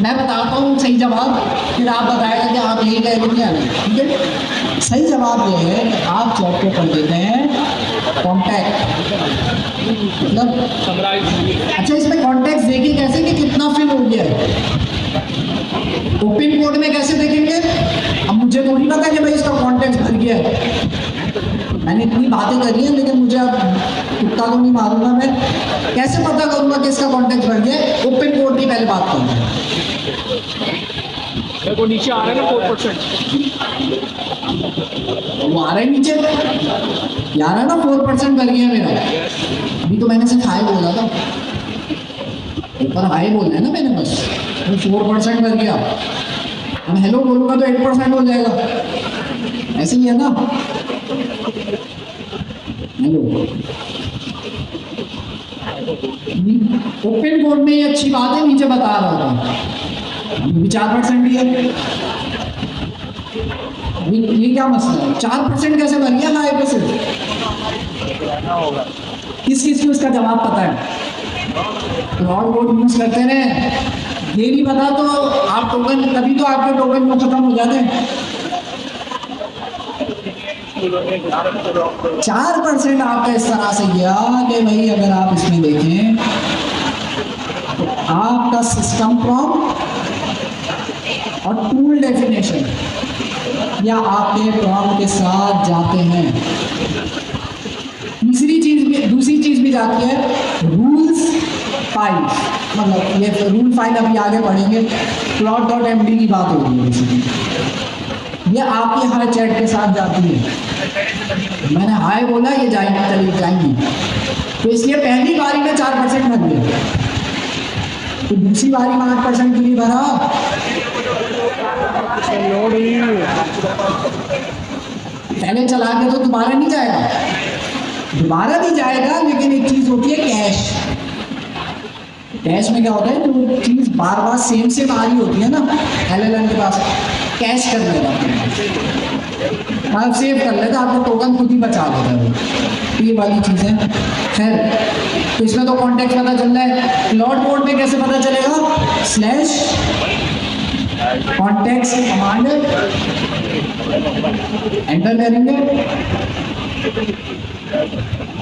मैं बताता हूँ सही जवाब, फिर आप बताएगा कि आप यही कह रहे हैं। ठीक है, सही जवाब ये है कि आप चैट को कर देते हैं कॉन्टैक्ट, मतलब अच्छा इसमें कॉन्टेक्स्ट देखिए कैसे कि कितना फिल हो गया है। ओपन कोड में कैसे देखेंगे, अब मुझे तो नहीं पता कि भाई इसका कॉन्टेक्स्ट भर गया है, मैंने इतनी बातें करी हैं लेकिन मुझे अब तुक्का तो नहीं मारूंगा मैं, कैसे पता करूंगा कि इसका कॉन्टेक्स्ट भर गया है। ओपन कोड की पहले बात करूंगा, वो नीचे आ रहा है ना 4%, वो आ रहा है नीचे, यार है ना 4% भर गया मेरा। अभी तो मैंने सिर्फ हाई बोला था, ऊपर हाई बोलना है ना मैंने, बस तो 4% भर गया। अब हेलो बोलूंगा तो 8% हो जाएगा, ऐसे ही है ना। हेलो ओपन कोड में ये अच्छी बात है, नीचे बता रहा था अभी 4% ही है। ये क्या मसला है, 4% कैसे भर गया हाई पे से? किस किस को इसका जवाब पता है? क्लाउड कोड यूज करते हैं, ये नहीं पता तो आप टोकन, तभी तो आपके टोकन को खत्म हो जाते हैं। 4% आपका इस तरह से गया कि भाई अगर आप इसमें देखें तो आपका सिस्टम प्रॉम्प्ट और टूल डेफिनेशन या आपके प्रॉम्प्ट के साथ जाते हैं। दूसरी चीज भी जाती है रूल्स फाइल, मतलब ये रूल फाइल अभी आगे पढ़ेंगे, plot.md की बात हो रही है इसमें, ये आपकी हर चैट के साथ जाती है। मैंने हाय बोला, ये जाएंगी, चली जाएंगी, तो इसलिए पहली बारी में 4% भर गया, तो दूसरी बारी में 8% के लिए भरा। पहले चला के तो दोबारा नहीं जाएगा, दोबारा भी जाएगा, लेकिन एक चीज होती है कैश। कैश में क्या होता है, जो चीज बार बार सेम आ रही होती है ना, LLM के पास कैश कर लेगा, आप सेव कर लेता, आपको टोकन खुद ही बचा देता है, तो ये वाली चीज़ है। खैर तो इसमें तो कॉन्टेक्स्ट पता चल रहा है, क्लाउड कोड में कैसे पता चलेगा, स्लैश कॉन्टेक्स्ट कमांड एंटर करेंगे,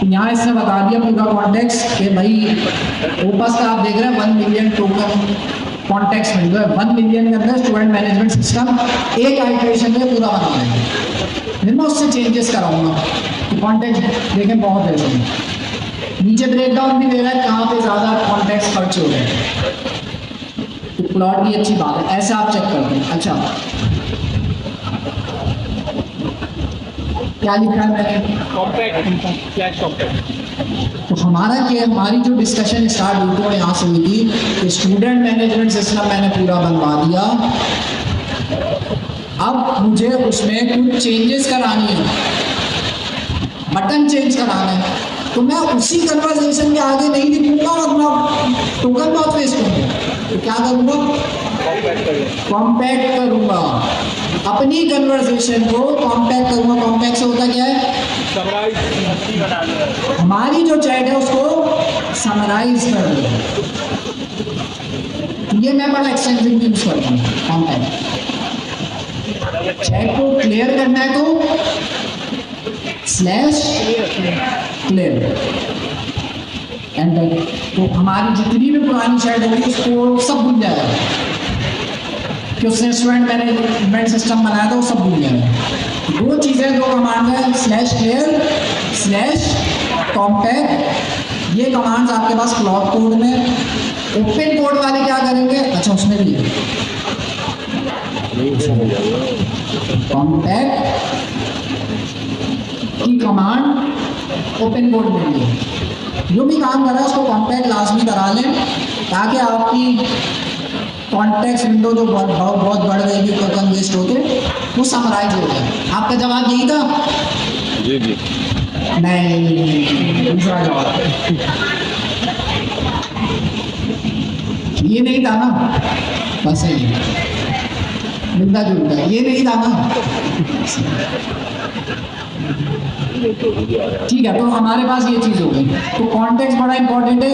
यहाँ इसने बता दिया पूरा कॉन्टेक्स्ट कि भाई ओपस का आप देख रहे हैं 1 मिलियन टोकन कॉन्टेक्स्ट मिल गया, 1 मिलियन के अंदर स्टूडेंट मैनेजमेंट सिस्टम एक आइटरेशन में पूरा बना देंगे। फिर मैं उससे चेंजेस कराऊंगा, तो कॉन्टेक्स्ट देखें बहुत है इसमें, नीचे ब्रेकडाउन भी दे रहा है कहाँ पे ज़्यादा कॉन्टेक्स्ट खर्च हो रहे हैं, तो प्लॉट की अच्छी बात है, ऐसे आप चेक करते हैं। अच्छा क्या लिखा है मैंने, तो हमारी जो डिस्कशन स्टार्ट हुई तो यहाँ से हुई थी कि स्टूडेंट मैनेजमेंट सिस्टम मैंने पूरा बनवा दिया, अब मुझे उसमें कुछ चेंजेस करानी है, बटन चेंज कराना है, तो मैं उसी कन्वर्सेशन के आगे नहीं लिखूंगा और मैं टोकन बहुत वेस्ट करूँगा, तो क्या करूँगा, कॉम्पैक्ट करूँगा, अपनी कन्वर्सेशन को कॉम्पैक्ट करूँगा। कॉम्पैक्ट से होता क्या है, हमारी जो चैट है उसको समराइज कर दो, ये मैं बड़ा एक्सटेंसिव यूज करता हूँ। कॉम्पैक्ट चैट को क्लियर करना है तो स्लैश क्लियर एंटर, तो हमारी जितनी भी पुरानी चैट होगी उसको सब भूल जाएगा कि उसने स्टूडेंट मैनेजमेंट सिस्टम बनाया था, वो सब भूल जाएगा। दो चीज़ें, दो कमांड है, स्लैश क्लियर स्लैश कॉम्पैक्ट, ये कमांड्स आपके पास क्लाउड कोड में। ओपन कोड वाले क्या करेंगे, अच्छा उसमें भी कॉम्पैक्ट की कमांड ओपन कोड में भी, जो भी काम कर रहा है उसको कॉम्पैक्ट लाजमी करा लें, ताकि आपकी कॉन्टेक्स्ट विंडो जो बहुत बढ़ गई थी, टोकन वेस्ट होते, वो समराइज हो गया। आपका जवाब यही था? जी जी नहीं, दूसरा जवाब ये नहीं था ना, बस यही मिलता जुलता, ये नहीं था ना, ठीक है। तो हमारे पास ये चीज़ हो गई, तो कॉन्टेक्स्ट बड़ा इंपॉर्टेंट है।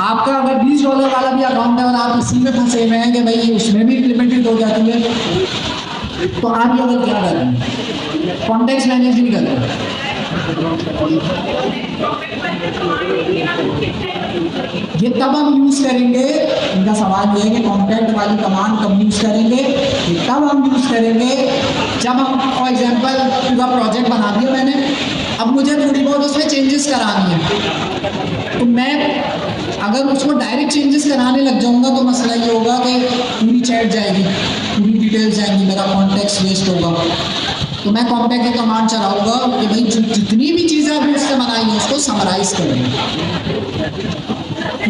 आपका अगर $20 वाला भी अकाउंट है और आप इसी में फंसे हुए हैं कि भाई उसमें भी इम्प्लीमेंटेड हो जाती है, तो आप ये अगर क्या कर रहे हैं, कॉन्टेक्स्ट मैनेज नहीं कर रहे। ये तब हम यूज करेंगे, इनका सवाल ये है कि कॉन्टैक्ट वाली कमांड कब यूज करेंगे, ये तब हम यूज करेंगे जब हम फॉर एग्जांपल पूरा प्रोजेक्ट बना दिया मैंने, अब मुझे थोड़ी बहुत उसमें चेंजेस करानी है, तो मैं अगर उसको डायरेक्ट चेंजेस कराने लग जाऊंगा तो मसला ये होगा कि पूरी चैट जाएगी, पूरी डिटेल्स जाएंगी, मेरा कॉन्टेक्स्ट वेस्ट होगा। तो मैं कॉन्टैक्ट की कमांड चलाऊंगा कि भाई जितनी भी चीज़ें अभी उससे बनाई हैं उसको समराइज करें।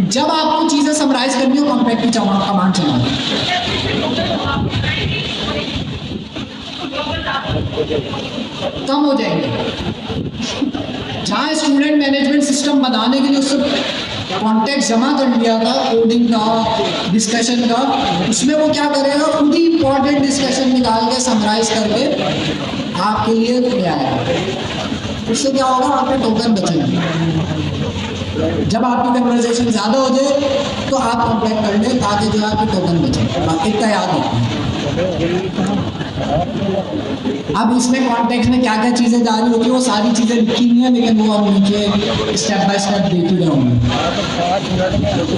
जब आपको चीज़ें समराइज करनी हो कॉन्टैक्ट की कमांड चलाओ। कम हो जाएंगे। जहाँ स्टूडेंट मैनेजमेंट सिस्टम बनाने के लिए उससे कॉन्टेक्स्ट जमा कर लिया था कोडिंग का, डिस्कशन का, उसमें वो क्या करेगा, खुद ही इंपॉर्टेंट डिस्कशन निकाल के समराइज करके आपके लिए ले आएगा। उससे क्या होगा, आपके टोकन बचेंगे। जब आपकी कन्वर्सेशन ज़्यादा हो जाए तो आप कॉन्टैक्ट कर लें ताकि जो आपके टोकन बचें। बाकी का याद रखें। अब इसमें कॉन्टेक्स्ट में क्या क्या चीज़ें जारी होती है वो सारी चीज़ें लिखी नहीं है, लेकिन वो हम नीचे स्टेप बाय स्टेप देख ही रहूँगी।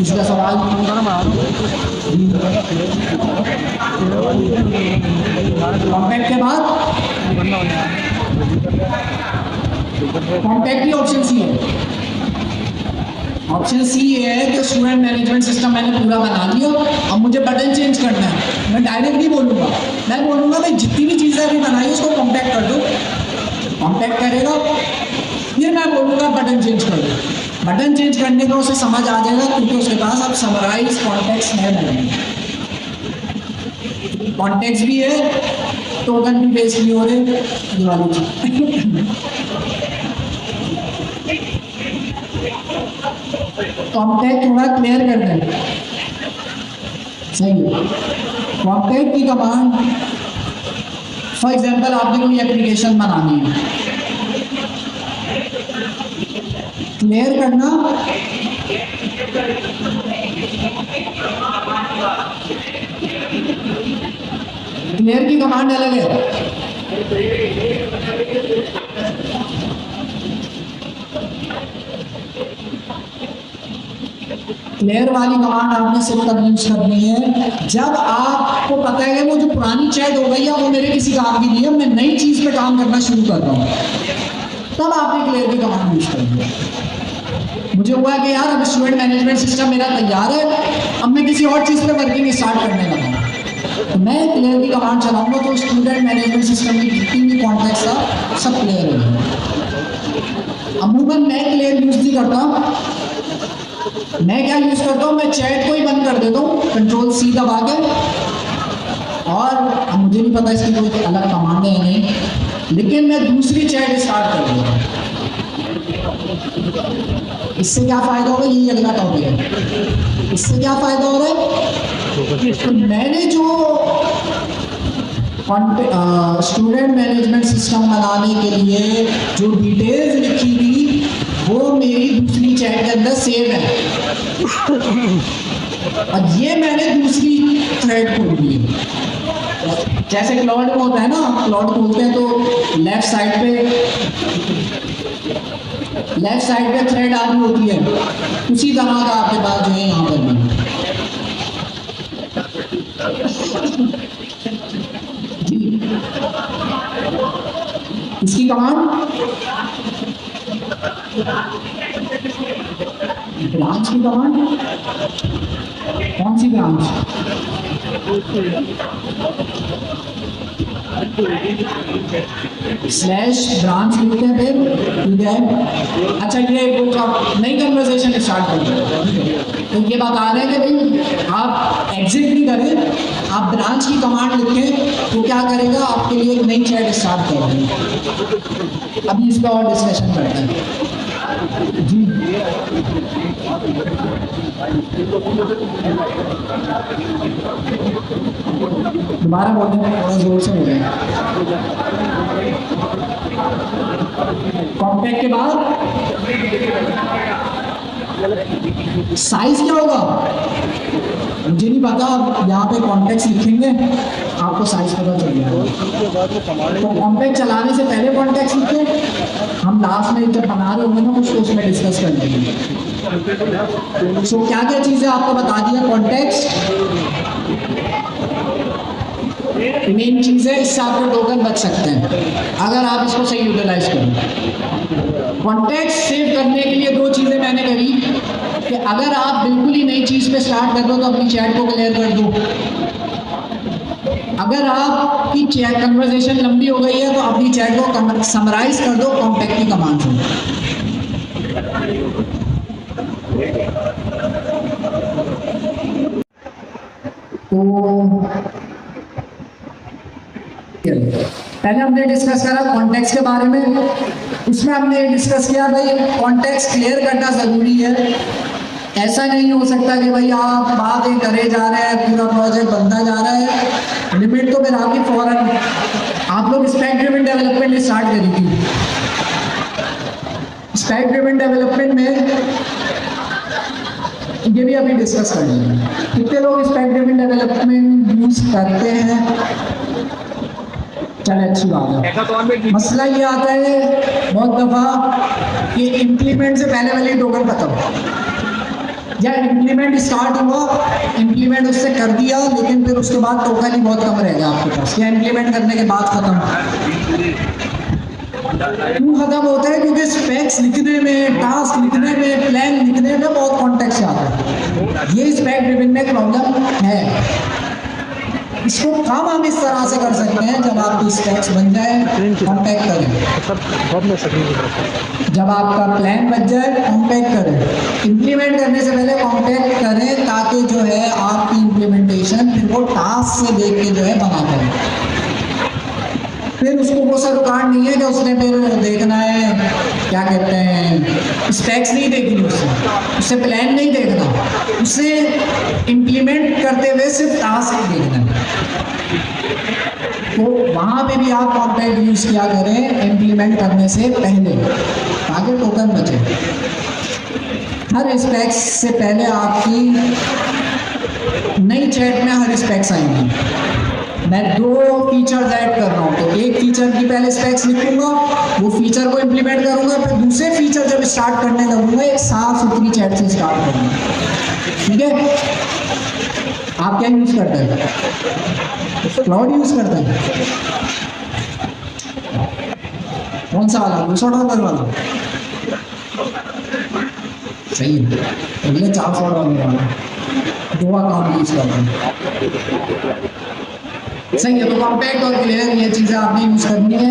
इसका सवाल कॉन्टैक्ट के बाद कॉन्टैक्ट की ऑप्शन सी है। ऑप्शन सी ये है कि स्टूडेंट मैनेजमेंट सिस्टम मैंने पूरा बना लिया, अब मुझे बटन चेंज करना है। मैं डायरेक्ट नहीं बोलूँगा, मैं बोलूँगा भाई जितनी भी चीज़ें अभी बनाई उसको कॉन्टैक्ट कर दो। कॉन्टैक्ट करेगा, फिर मैं बोलूँगा बटन चेंज कर दो। बटन चेंज करने का उसे समझ आ जाएगा क्योंकि उसके पास अब समराइज कॉन्टेक्स्ट है नहीं। कॉन्टेक्स्ट भी है, टोकन भी बेस नहीं हो रहे, ये वाली चीज़। कॉन्टैक्ट थोड़ा क्लियर कर दें, सही है। कॉन्टैक्ट की कमांड फॉर एग्जांपल आपने कोई एप्लीकेशन बनानी है, क्लियर करना क्लियर की कमांड अलग है। क्लियर वाली कमांड आपने सिर्फ तब यूज करनी है जब आपको पता है कि वो जो पुरानी चैट हो गई है वो मेरे किसी काम की नहीं है, मैं नई चीज पे काम करना शुरू कर रहा हूँ, तब आपने क्लियर की कमांड यूज करनी है। मुझे हुआ कि यार अब स्टूडेंट मैनेजमेंट सिस्टम मेरा तैयार है, अब मैं किसी और चीज पे वर्किंग स्टार्ट करने लगा, तो मैं क्लियर की कमांड चलाऊंगा तो स्टूडेंट मैनेजमेंट सिस्टम की जितनी भी कॉन्टेक्स्ट था सब क्लियर हो जाएगा। अमूमन मैं क्लियर यूज नहीं करता, मैं क्या यूज करता हूँ, मैं चैट को ही बंद कर देता हूँ कंट्रोल सी दबा के, और मुझे नहीं पता इसकी कोई अलग कमांड है नहीं, लेकिन मैं दूसरी चैट स्टार्ट कर देता हूँ। इससे क्या फायदा होगा, यही अगला टॉपिक है। इससे क्या फायदा हो रहा है, तो मैंने जो स्टूडेंट मैनेजमेंट सिस्टम बनाने के लिए जो डिटेल्स लिखी थी वो मेरी दूसरी चैट के अंदर सेव है, और ये मैंने दूसरी थ्रेड खोल दी है। जैसे क्लाउड में होता है ना, क्लाउड खोलते हैं तो लेफ्ट साइड पे थ्रेड आ रही होती है, उसी तरह का आपके पास जो है यहाँ पर भी। इसकी कमांड ब्रांच की कमांड, कौन सी ब्रांच, स्लैश ब्रांच लिखते हैं, फिर ठीक है। अच्छा ये नई कन्वर्सेशन स्टार्ट करते हैं, तो ये बात आ रहा है कि भाई आप एग्जिट नहीं करें, आप ब्रांच की कमांड लिखें तो क्या करेगा, आपके लिए एक नई चैट स्टार्ट कर देगा। अभी इस पर और डिस्कशन करते हैं जी। दोबारा बोलने में थोड़ा जोर से बोलें। कॉन्टैक्ट के बाद साइज क्या होगा मुझे नहीं पता, यहाँ पे कॉन्टेक्स्ट लिखेंगे आपको साइज पता चल जाएगा। तो कॉम्पैक्ट चलाने से पहले कॉन्टेक्स्ट लिखे, हम लास्ट में जब बना रहे होंगे ना उसको उसमें डिस्कस कर लेंगे। सो क्या क्या चीज़ें आपको बता दिया कॉन्टेक्स्ट मेन चीज़ है, इससे आपके टोकन बच सकते हैं अगर आप इसको सही यूटिलाइज करें। कॉन्टेक्स्ट सेव करने के लिए दो चीज़ें मैंने करी कि अगर आप बिल्कुल ही नई चीज़ पे स्टार्ट कर दो तो अपनी चैट को क्लियर कर दो। अगर आपकी चैट कन्वर्सेशन लंबी हो गई है तो अपनी चैट को समराइज कर दो कॉम्पैक्ट की कमांड से। तो पहले हमने डिस्कस करा कॉन्टेक्स्ट के बारे में, उसमें हमने डिस्कस किया भाई कॉन्टेक्स्ट क्लियर करना ज़रूरी है। ऐसा नहीं हो सकता कि भाई आप बातें करे जा रहे हैं, पूरा प्रोजेक्ट बनता जा रहा है, लिमिट तो फिर आपकी फौरन आप लोग स्पैक ड्रिवन डेवलपमेंट स्टार्ट करी थी। स्पैक ड्रिवन डेवलपमेंट में ये भी अभी डिस्कस कर लेंगे। कितने लोग स्पैक ड्रिवन डेवलपमेंट यूज करते हैं? चले अच्छी बात है। मसला ये आता है बहुत दफ़ा कि इम्प्लीमेंट से पहले वाली टोकन खत्म, या इम्प्लीमेंट स्टार्ट हुआ, इम्प्लीमेंट उससे कर दिया लेकिन फिर उसके बाद टोकन ही बहुत कम रह गया आपके पास, या इम्प्लीमेंट करने के बाद खत्म। क्यों खत्म होता है? क्योंकि स्पेक्स लिखने में, टास्क लिखने में, प्लान लिखने में बहुत कॉन्टेक्स्ट आता है। ये स्पेक ड्रिवन में प्रॉब्लम है। इसको काम हम इस तरह से कर सकते हैं, जब आपकी स्पेक्स बन जाए कॉम्पैक्ट करें, जब आपका प्लान बन जाए कॉम्पैक्ट करें, इम्प्लीमेंट करने से पहले कॉम्पैक्ट करें ताकि जो है आपकी इम्प्लीमेंटेशन फिर वो टास्क से देख के जो है बना करें। फिर उसको वो सरोकार नहीं है कि उसने फिर देखना है क्या कहते हैं स्पेक्स नहीं देखनी, उससे प्लान नहीं देखना, उससे इम्प्लीमेंट करते हुए सिर्फ टास्क देखना है। तो वहाँ पे भी आप कॉम्पैक्ट यूज़ किया करें इम्प्लीमेंट करने से पहले ताकि टोकन बचे। हर स्पेक्स से पहले आपकी नई चैट में हर स्पेक्स आएंगी। मैं दो फीचर्स ऐड कर रहा हूँ, तो एक फीचर की पहले स्पेक्स लिखूंगा, वो फीचर को इम्प्लीमेंट करूंगा, फिर दूसरे फीचर जब स्टार्ट करने लगूंगा एक साफ सुथरी चैट से स्टार्ट करूंगा। ठीक है? आप क्या यूज करते हैं? क्लाउड यूज करते हैं? कौन सा वाला? $200 वाला? सही है, अगले $400 वाला दो अकाउंट यूज करते हैं। सही है। तो कॉम्पैक्ट और क्लियर ये चीज़ें आपने यूज़ करनी है,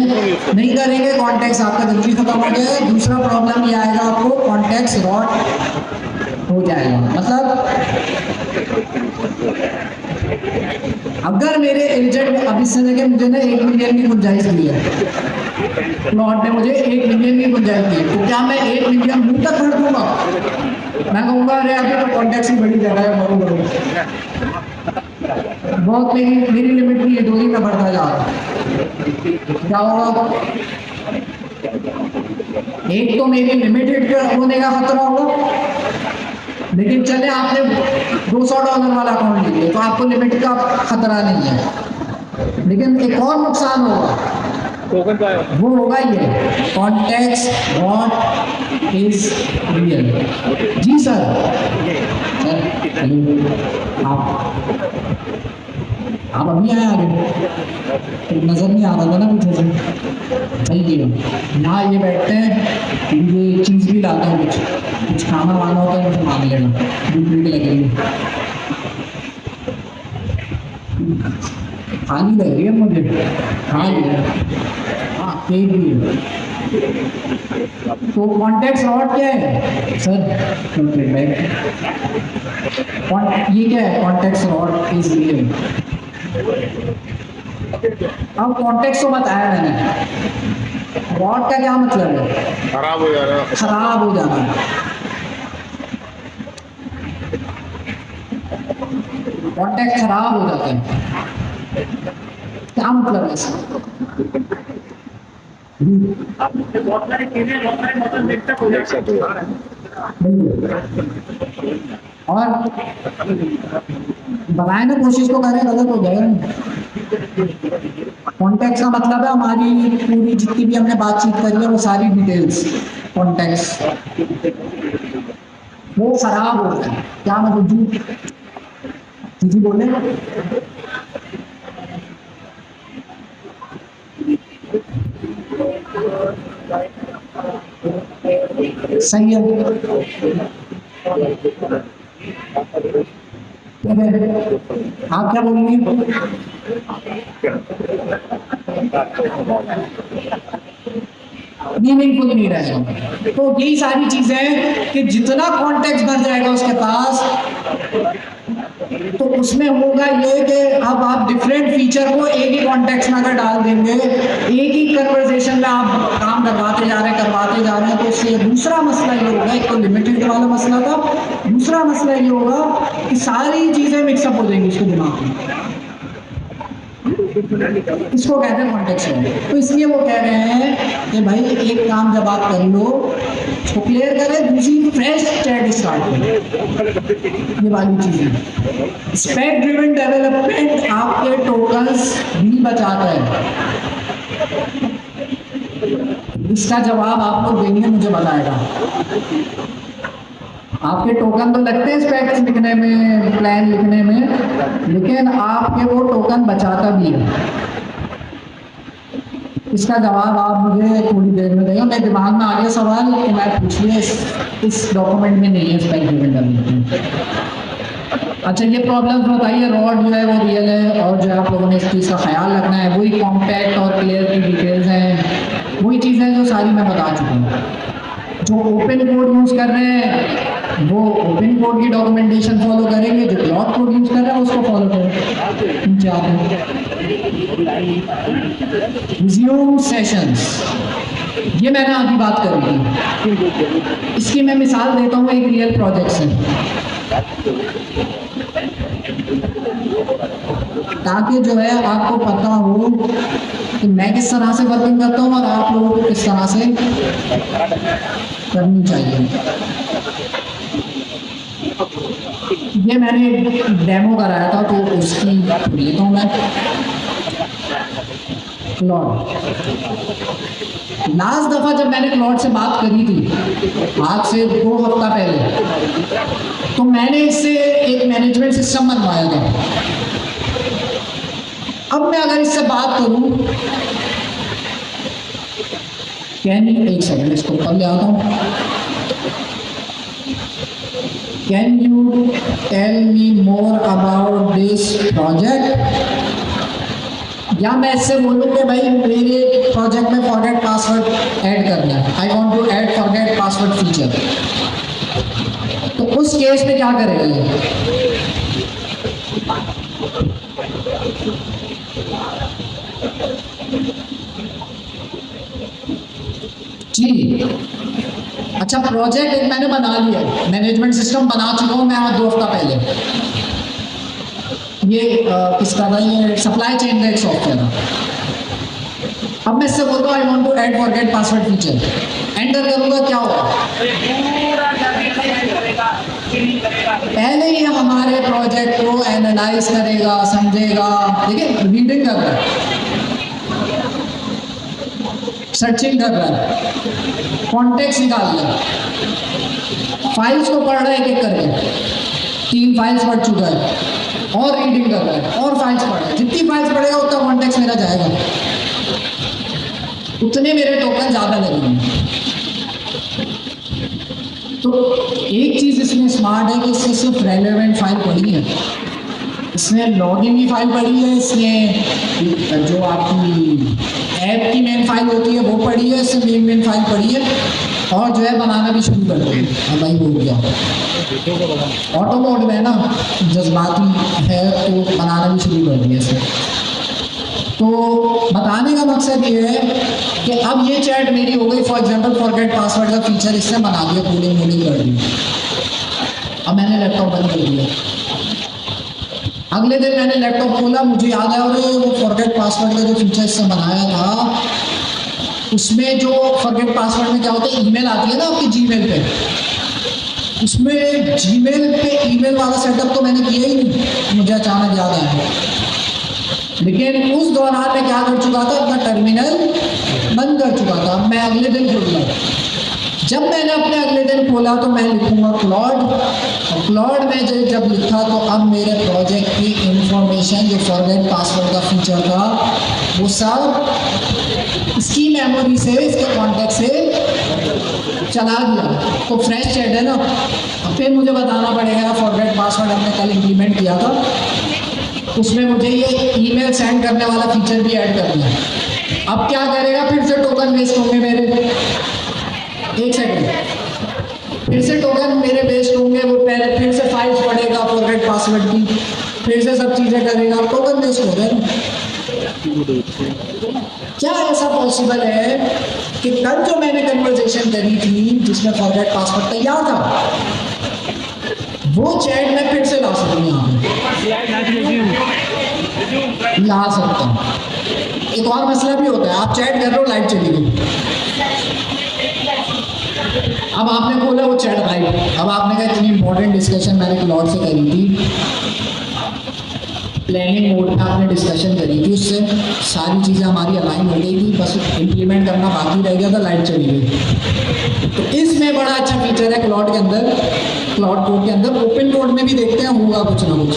नहीं करेंगे कॉन्टेक्स्ट आपका जल्दी खत्म हो जाएगा। दूसरा प्रॉब्लम ये आएगा आपको कॉन्टेक्स्ट रॉट हो जाएगा। मतलब अगर मेरे एजेंट अब इससे देखे मुझे ना 1 मिलियन की गुंजाइश दी है, प्लॉट ने मुझे 1 मिलियन की गुंजाइश दी, तो क्या मैं 1 मिलियन मुँह तक भर दूंगा? मैं कहूँगा अरे अभी तो कॉन्टेक्स्ट की बड़ी जगह है, बहुत मेरी लिमिट नहीं है, डोरी में बढ़ता जा रहा है। क्या होगा? एक तो मेरी लिमिटेड होने का खतरा होगा, लेकिन चले आपने $200 वाला अकाउंट लिया तो आपको लिमिट का खतरा नहीं है, लेकिन एक और नुकसान होगा, वो होगा ये कॉन्टेक्स्ट व्हाट इज रियल। जी सर, आप अभी आए आगे, नजर नहीं आ रहा था ना पीछे से। सही किया, यहाँ ये बैठते हैं, ये चीज़ भी लाता हूँ, कुछ खाना वाना होता है मुझे मांग लेना, भूख लगेगी, खाली लग रही है मुझे, खा लिया। हाँ केक भी है। तो कॉन्टेक्स्ट व्हाट क्या है सर? ये क्या है? Context what is real. अब कॉन्टेक्स्ट को बताया मैंने, व्हाट का क्या मतलब है? खराब हो जाना, खराब हो जाना। कॉन्टेक्स्ट खराब हो जाता है, क्या मतलब है इसका? बहुत सारी चीजें बहुत सारे मतलब मिक्सअप हो जाते हैं। बिल्कुल। और बताए ना, कोशिश तो करें, गलत हो जाए। कॉन्टेक्स्ट का मतलब है हमारी पूरी जितनी भी हमने बातचीत करी है वो सारी डिटेल्स, कॉन्टेक्स्ट वो खराब हो गया। क्या मतलब जी बोले। सही है, आप क्या बोलेंगे? मीनिंगफुल नहीं रहेगा। तो यही सारी चीजें कि जितना कॉन्टेक्स्ट भर जाएगा उसके पास, तो उसमें होगा ये कि अब आप डिफरेंट फीचर को एक ही कॉन्टेक्स्ट में अगर डाल देंगे, एक ही कन्वर्सेशन में आप काम करवाते जा रहे हैं, तो उससे दूसरा मसला ये होगा, एक तो लिमिटेड वाला मसला था, दूसरा मसला ये होगा कि सारी चीजें मिक्सअप हो जाएंगी उसके दिमाग में। इसको कहते हैं कॉन्टेक्स्ट है। तो इसलिए वो कह रहे हैं कि भाई एक काम जब आप कर लो उसको क्लियर करें, दूसरी फ्रेश चैट स्टार्ट करें। ये वाली चीज है। स्पेक ड्रिवन डेवलपमेंट आपके टोकन्स भी बचाता है। इसका जवाब आप लोग देंगे, मुझे बताएगा। आपके टोकन तो लगते हैं स्पेक्स लिखने में, प्लान लिखने में, लेकिन आपके वो टोकन बचाता भी है। इसका जवाब आप मुझे थोड़ी देर में देंगे। मेरे दिमाग में आ गया सवाल कि मैं पूछ लिया, इस डॉक्यूमेंट में नहीं है स्पेक ड्रिवन डेवलपमेंट। अच्छा, ये प्रॉब्लम बताइए, रॉड जो है वो रियल है, और जो है आप लोगों ने इस चीज़ का ख्याल रखना है, वही कॉम्पैक्ट और क्लियर की डिटेल्स हैं, वही चीज़ें जो सारी मैं बता चुका हूँ। जो ओपन कोड यूज़ कर रहे हैं वो ओपन कोड की डॉक्यूमेंटेशन फॉलो करेंगे, जो ब्लॉक कोड यूज़ कर रहे हैं उसको फॉलो करें। नीचे आते हैं रिज्यूम सेशंस, ये मैंने अभी बात करी थी। इसकी मैं मिसाल देता हूँ एक रियल प्रोजेक्ट से, ताकि जो है आपको पता हो कि मैं किस तरह से वर्किंग करता हूँ और आप लोगों को किस तरह से करनी चाहिए। ये मैंने डेमो कराया था, तो उसकी लेता हूँ मैं। क्लॉड, लास्ट दफा जब मैंने क्लॉड से बात करी थी, आज से 2 हफ्ता पहले, तो मैंने इससे एक मैनेजमेंट सिस्टम बनवाया था। अब मैं अगर इससे बात करूं, एक सेकंड इसको ऊपर ले आता हूं। Can you tell me more about this project, या मैं इससे बोलूँ कि भाई मेरे प्रोजेक्ट में फॉरगेट पासवर्ड ऐड करना है, I want to add forget password feature, तो उस केस में क्या करेगा ये? जी, अच्छा, प्रोजेक्ट एक मैंने बना लिया, मैनेजमेंट सिस्टम बना चुका हूँ मैं आज 2 हफ्ता पहले। ये किसका था? ये सप्लाई चेन का एक सॉफ्टवेयर था। अब मैं इससे बोलता हूँ I want to add forget password feature, enter करूँगा, क्या होगा? पहले ही हमारे प्रोजेक्ट को एनालाइज करेगा, समझेगा। देखिए, रीडिंग कर रहा है, सर्चिंग कर रहा है, कॉन्टेक्स्ट निकाल रहा है, फाइल्स को पढ़ रहा है एक एक करके, 3 फाइल्स पढ़ चुका है, और रीडिंग कर रहा है, और फाइल्स पढ़ रहा है। जितनी फाइल्स पढ़ेगा उतना कॉन्टेक्स्ट मेरा जाएगा, उतने मेरे टोकन ज़्यादा लगेंगे। तो एक चीज़ इसमें स्मार्ट है कि इससे सिर्फ रेलेवेंट फाइल पढ़ी है, इसने लॉगिन की फाइल पढ़ी है, इसने जो आपकी ऐप की मेन फाइल होती है वो पढ़ी है, इसने मेन फाइल पढ़ी है, और जो है बनाना भी शुरू कर दिया। अब भाई हो गया, ऑटो मोड में ना, जज्बाती है तो बनाना भी शुरू कर दिया इसने। तो बताने का मकसद ये है कि अब ये चैट मेरी हो गई, फॉर एग्जांपल फॉरगेट पासवर्ड का फीचर इससे बना दिया, कूलिंग कर दी। अब मैंने लैपटॉप बंद कर दिया, अगले दिन मैंने लैपटॉप खोला, मुझे याद आया वो फॉरगेट पासवर्ड का जो फीचर इससे बनाया था, उसमें जो फॉरगेट पासवर्ड में क्या होता है, ईमेल आती है ना आपकी जीमेल पे, उसमें जीमेल पे ईमेल वाला सेटअप तो मैंने किया ही नहीं, मुझे अचानक याद आया। लेकिन उस दौरान मैं क्या कर चुका था, अपना टर्मिनल बंद कर चुका था। मैं अगले दिन खोला, जब मैंने अपने अगले दिन खोला तो मैं लिखूंगा क्लॉड, और क्लॉड में जब लिखा तो अब मेरे प्रोजेक्ट की इंफॉर्मेशन जो फॉरगेट पासवर्ड का फीचर था वो सब इसकी मेमोरी से, इसके कॉन्टेक्ट से चला गया। तो फ्रेश चैट है ना, अब फिर मुझे बताना पड़ेगा फॉरगेट पासवर्ड हमने कल इम्प्लीमेंट किया था, उसमें मुझे ये ईमेल सेंड करने वाला फीचर भी ऐड करना है। अब क्या करेगा, फिर से टोकन वेस्ट होंगे मेरे, एक सेकंड, फिर से टोकन मेरे वेस्ट होंगे, वो पहले फिर से फाइल्स पढ़ेगा फॉरगेट पासवर्ड की, फिर से सब चीज़ें करेगा, टोकन वेस्ट हो गए। क्या ऐसा पॉसिबल है कि कल जो मैंने कन्वर्सेशन करी थी जिसमें फॉरगेट पासवर्ड तैयार था, वो चैट मैं फिर से ला सकूँ यहाँ पे, ला सकता हूँ। एक और मसला भी होता है, आप चैट कर रहे हो, लाइट चली गई, अब आपने बोला वो चैट गायब। अब आपने कहा इतनी इंपॉर्टेंट डिस्कशन मैंने क्लॉड से करी थी, प्लानिंग मोड में आपने डिस्कशन करी थी, उससे सारी चीज़ें हमारी अलाइन हो गई थी, बस इम्प्लीमेंट करना बाकी रह गया था, लाइट चली गई। तो इसमें बड़ा अच्छा फीचर है क्लॉड के अंदर, क्लॉड कोड के अंदर। ओपन कोड में भी देखते हैं होगा कुछ ना कुछ,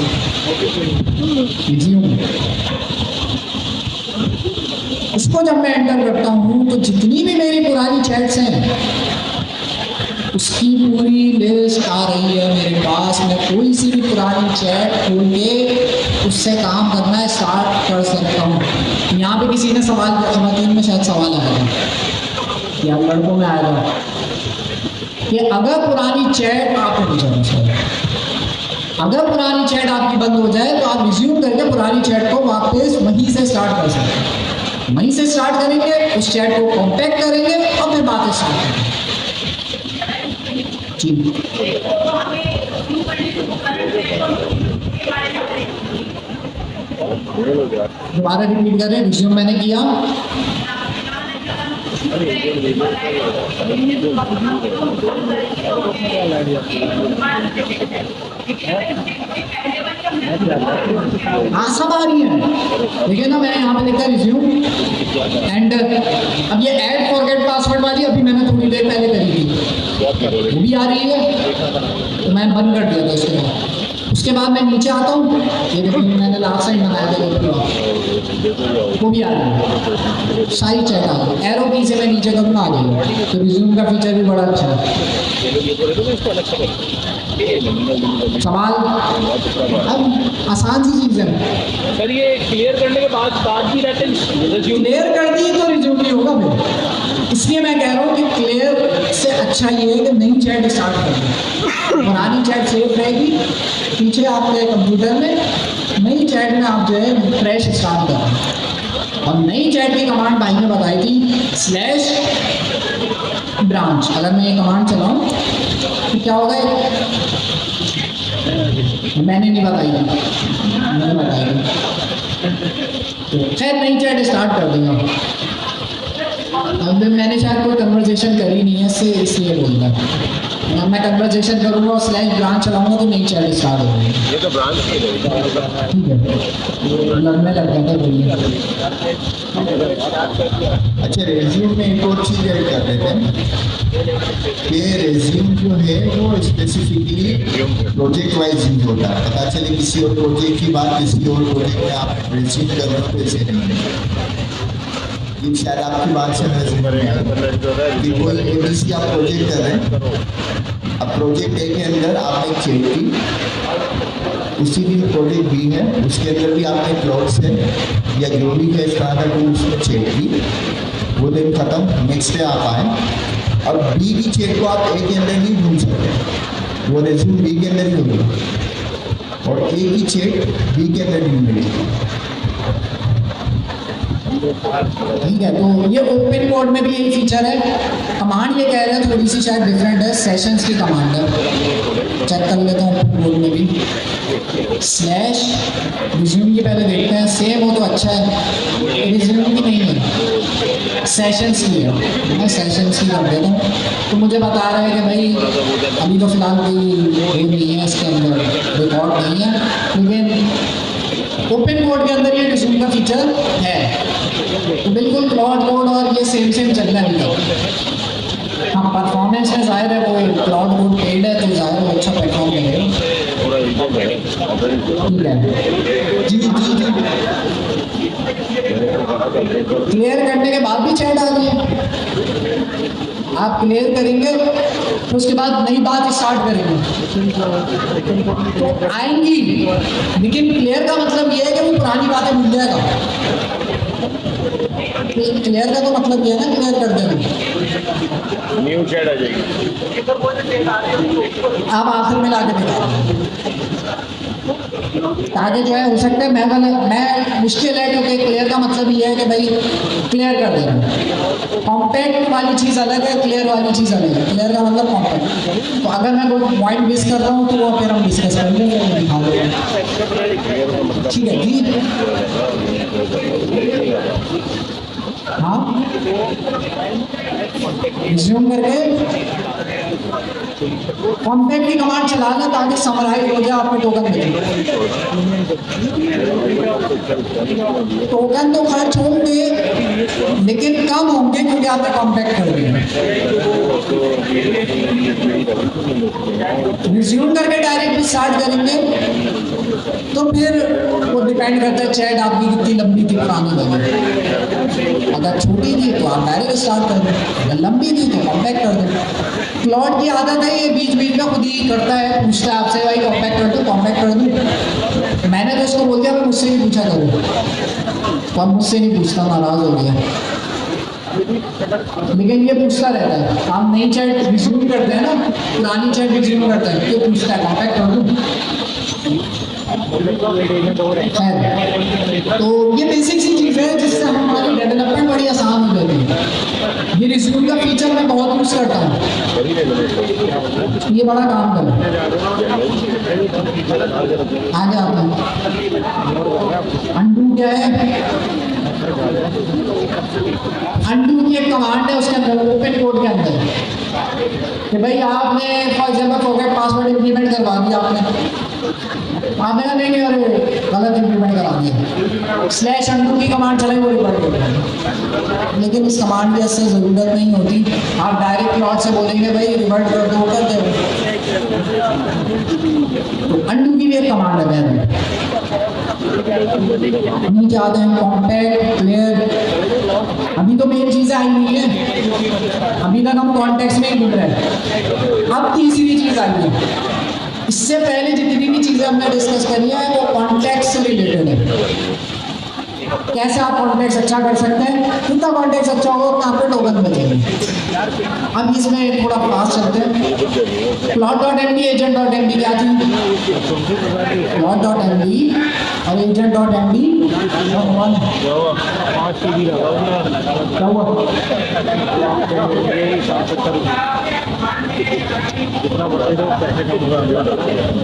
उसको जब मैं एंटर करता हूँ तो जितनी भी मेरी पुरानी चैट्स हैं उसकी पूरी लिस्ट आ रही है मेरे पास। मैं कोई सी भी पुरानी चैट खोल के उससे काम करना स्टार्ट कर सकता हूँ। यहाँ पे किसी ने सवाल किया, खवातीन में शायद सवाल आएगा या लड़कों में आएगा कि अगर पुरानी चैट अगर पुरानी चैट आपकी बंद हो जाए तो आप रिज्यूम करके पुरानी चैट को वापस वहीं से स्टार्ट कर सकते हैं। वहीं से स्टार्ट करेंगे, उस चैट को कॉम्पैक्ट करेंगे और फिर बातें स्टार्ट करेंगे। जी दोबारा रिपीट करें, रिज्यूम मैंने किया, हाँ सब आ रही है, देखिए ना मैंने यहाँ पे लिखा रिज्यूम एंड अब ये ऐड फॉरगेट पासवर्ड वाली अभी मैंने थोड़ी देर पहले करी थी, वो भी आ रही है, तो मैं बंद कर दिया था उसके बाद मैं नीचे आता हूँ, ये देखिए मैंने लास्ट टाइम बनाया था वो भी आ रही है, सारी चैट आ गई, एरो की से मैं नीचे करूँगा आ जाएगा। तो रिज्यूम का फीचर भी बड़ा अच्छा है। सवाल अब आसान सी चीज़ है सर, ये क्लियर करने के बाद भी रहते हैं, क्लियर कर दी तो रिज्यूम नहीं होगा फिर, इसलिए मैं कह रहा हूँ कि क्लियर से अच्छा ये है कि नई चैट स्टार्ट कर दें, पुरानी चैट सेफ रहेगी पीछे आपके कंप्यूटर में, नई चैट में आप जो है फ्रेश स्टार्ट करें। और नई चैट की कमांड भाई ने बताई थी /ब्रांच, अगर मैं ये कमांड चलाऊँ तो क्या होगा, मैंने नहीं बताई थी, मैंने बताई थी, खैर नई चैट स्टार्ट कर देगा। अब मैंने शायद कोई कन्वर्सेशन करी नहीं है इससे, इसलिए बोल रहा मैं कन्वर्सेशन करूँगा और /ब्रांच चलाऊंगा तो नई चैट स्टार्ट हो जाएगी। ये तो ब्रांच की ठीक है, लगने लग जाता है बोलिए। अच्छा, रेज्यूम में एक और चीज़ ऐड कर देते हैं कि रेज्यूम जो है वो स्पेसिफिकली प्रोजेक्ट वाइज यूज होता है। पता चले किसी और प्रोजेक्ट की बात किसी और प्रोजेक्ट में आप रेज्यूम कर रहे हो तो ऐसे नहीं, ये शायद आपकी बात से मैं समझ रहे हैं कि कोई ABC आप प्रोजेक्ट कर रहे हैं, अब प्रोजेक्ट ए के अंदर आपने चेक की, उसी दिन प्रोजेक्ट बी है उसके अंदर भी आपने क्लॉड से या जो भी है इस तरह का कोई उसमें चेक की, वो दिन खत्म, नेक्स्ट डे आप आए और बी की चेक को आप ए के अंदर नहीं ढूंढ सकते, वो रेज्यूम बी के अंदर ही होगी और ए की चेक बी के अंदर नहीं मिलेगी। ठीक है, तो ये ओपन कोड में भी यही फीचर है। कमांड ये कह रहे हैं थोड़ी सी शायद डिफरेंट है, सेशंस की कमांड है, चेक कर लेता हूँ ओपन कोड में भी। /रिज्यूम की पहले देखते हैं, सेम हो तो अच्छा है, रिज्यूम की नहीं है। सेशंस की है, मैं सेशंस की कर देता हूँ। तो मुझे बता रहा है कि भाई अभी तो फिलहाल कोई वो नहीं है, इसके अंदर रिकॉर्ड नहीं है, लेकिन ओपन कोड के अंदर ये रिज्यूम का फीचर है। तो बिल्कुल क्लाउड कोड और ये सेम चल रहा है। हाँ, परफॉर्मेंस में जाहिर है वो क्लाउड कोड पेड है, तो जाहिर है अच्छा परफॉर्म करेगा। ठीक है जी जी जी क्लियर करने के बाद भी चैट आ रही है। आप क्लियर करेंगे तो उसके बाद नई बात स्टार्ट करेंगे तो आएंगी, लेकिन क्लियर का मतलब ये है कि वो पुरानी बातें भूल जाएगा। क्लियर का तो मतलब ये है ना, क्लियर कर देना। न्यू चैट आ जाएगी। आप आखिर में लाके दिखा आगे जो है हो सकता है मैं मुश्किल है, क्योंकि क्लियर का मतलब ये है कि भाई क्लियर कर देना। कॉम्पैक्ट वाली चीज़ अलग है, क्लियर वाली चीज़ अलग है। क्लियर का मतलब कॉम्पैक्ट। तो अगर मैं कोई पॉइंट मिस कर रहा हूँ तो वो फिर हम डिस्कस कर लेंगे, दिखा देंगे। ठीक है जी, हाँ रिज्यूम करके कॉम्पैक्ट की कमांड चलाना ताकि समराइज हो जाए, आपके टोकन मिले। टोकन तो खैर छोड़ दे, लेकिन कम होंगे क्योंकि आपने कॉम्पैक्ट कर दिया। रिज्यूम करके डायरेक्ट स्टार्ट करेंगे तो फिर वो डिपेंड करता है चैट आपकी कितनी लंबी थी, पुरानी वाली। अगर छोटी थी तो आप डायरेक्ट स्टार्ट कर दें, अगर लंबी थी तो कॉम्पैक्ट कर दें। क्लाउड की आदत है ये बीच बीच में खुद ही करता है, पूछता है आपसे भाई कॉम्पैक्ट कर दूँ, कॉम्पैक्ट कर दूँ। मैंने तो उसको बोल दिया मैं मुझसे नहीं पूछा करूँ, तो अब मुझसे नहीं पूछता, नाराज़ हो गया। लेकिन ये पूछता रहता है। आप नई चैट रिज्यूम करते हैं ना, पुरानी चैट रिज्यूम करते हैं, ये पूछता है कॉम्पैक्ट कर दूँ। तो ये बेसिक सी चीज़ है जिससे हमारी डेवलपमेंट बड़ी आसान हो जाती है। ये रिज्यूम का फीचर मैं बहुत यूज़ करता हूँ, ये बड़ा काम कर आगे आता है। अंडू क्या है? अंडू की एक कमांड है उसके अंदर, ओपन कोड के अंदर, कि भाई आपने for example forget password implement करवा दिया आपने कहा नहीं अरे गलत इम्प्लीमेंट करा दिया, स्लैश अंडू की कमांड चलाई वो रिवर्ट कर देगा। लेकिन इस कमांड की ऐसे ज़रूरत नहीं होती, आप डायरेक्ट क्लाउड से बोलेंगे भाई रिवर्ट कर दो, कर दे। अंडू की भी एक कमांड है वैसे, नीचे आते हैं कॉम्पैक्ट क्लियर। अभी तो मेन चीज़ें आई हुई है, अभी तक हम कॉन्टेक्स्ट में ही घूम रहे हैं। अब तीसरी चीज़ आई है। इससे पहले जितनी भी चीज़ें हमने डिस्कस करी है वो कॉन्टेक्स्ट से रिलेटेड है। कैसे आप कॉन्टेक्स्ट अच्छा कर सकते हैं, जितना कॉन्टेक्स्ट अच्छा होगा उतना आपके टोकन बचेंगे। अब इसमें थोड़ा फास्ट चलते हैं। plot.md agent.md क्या थी? plot.md और agent.md क्या हुआ?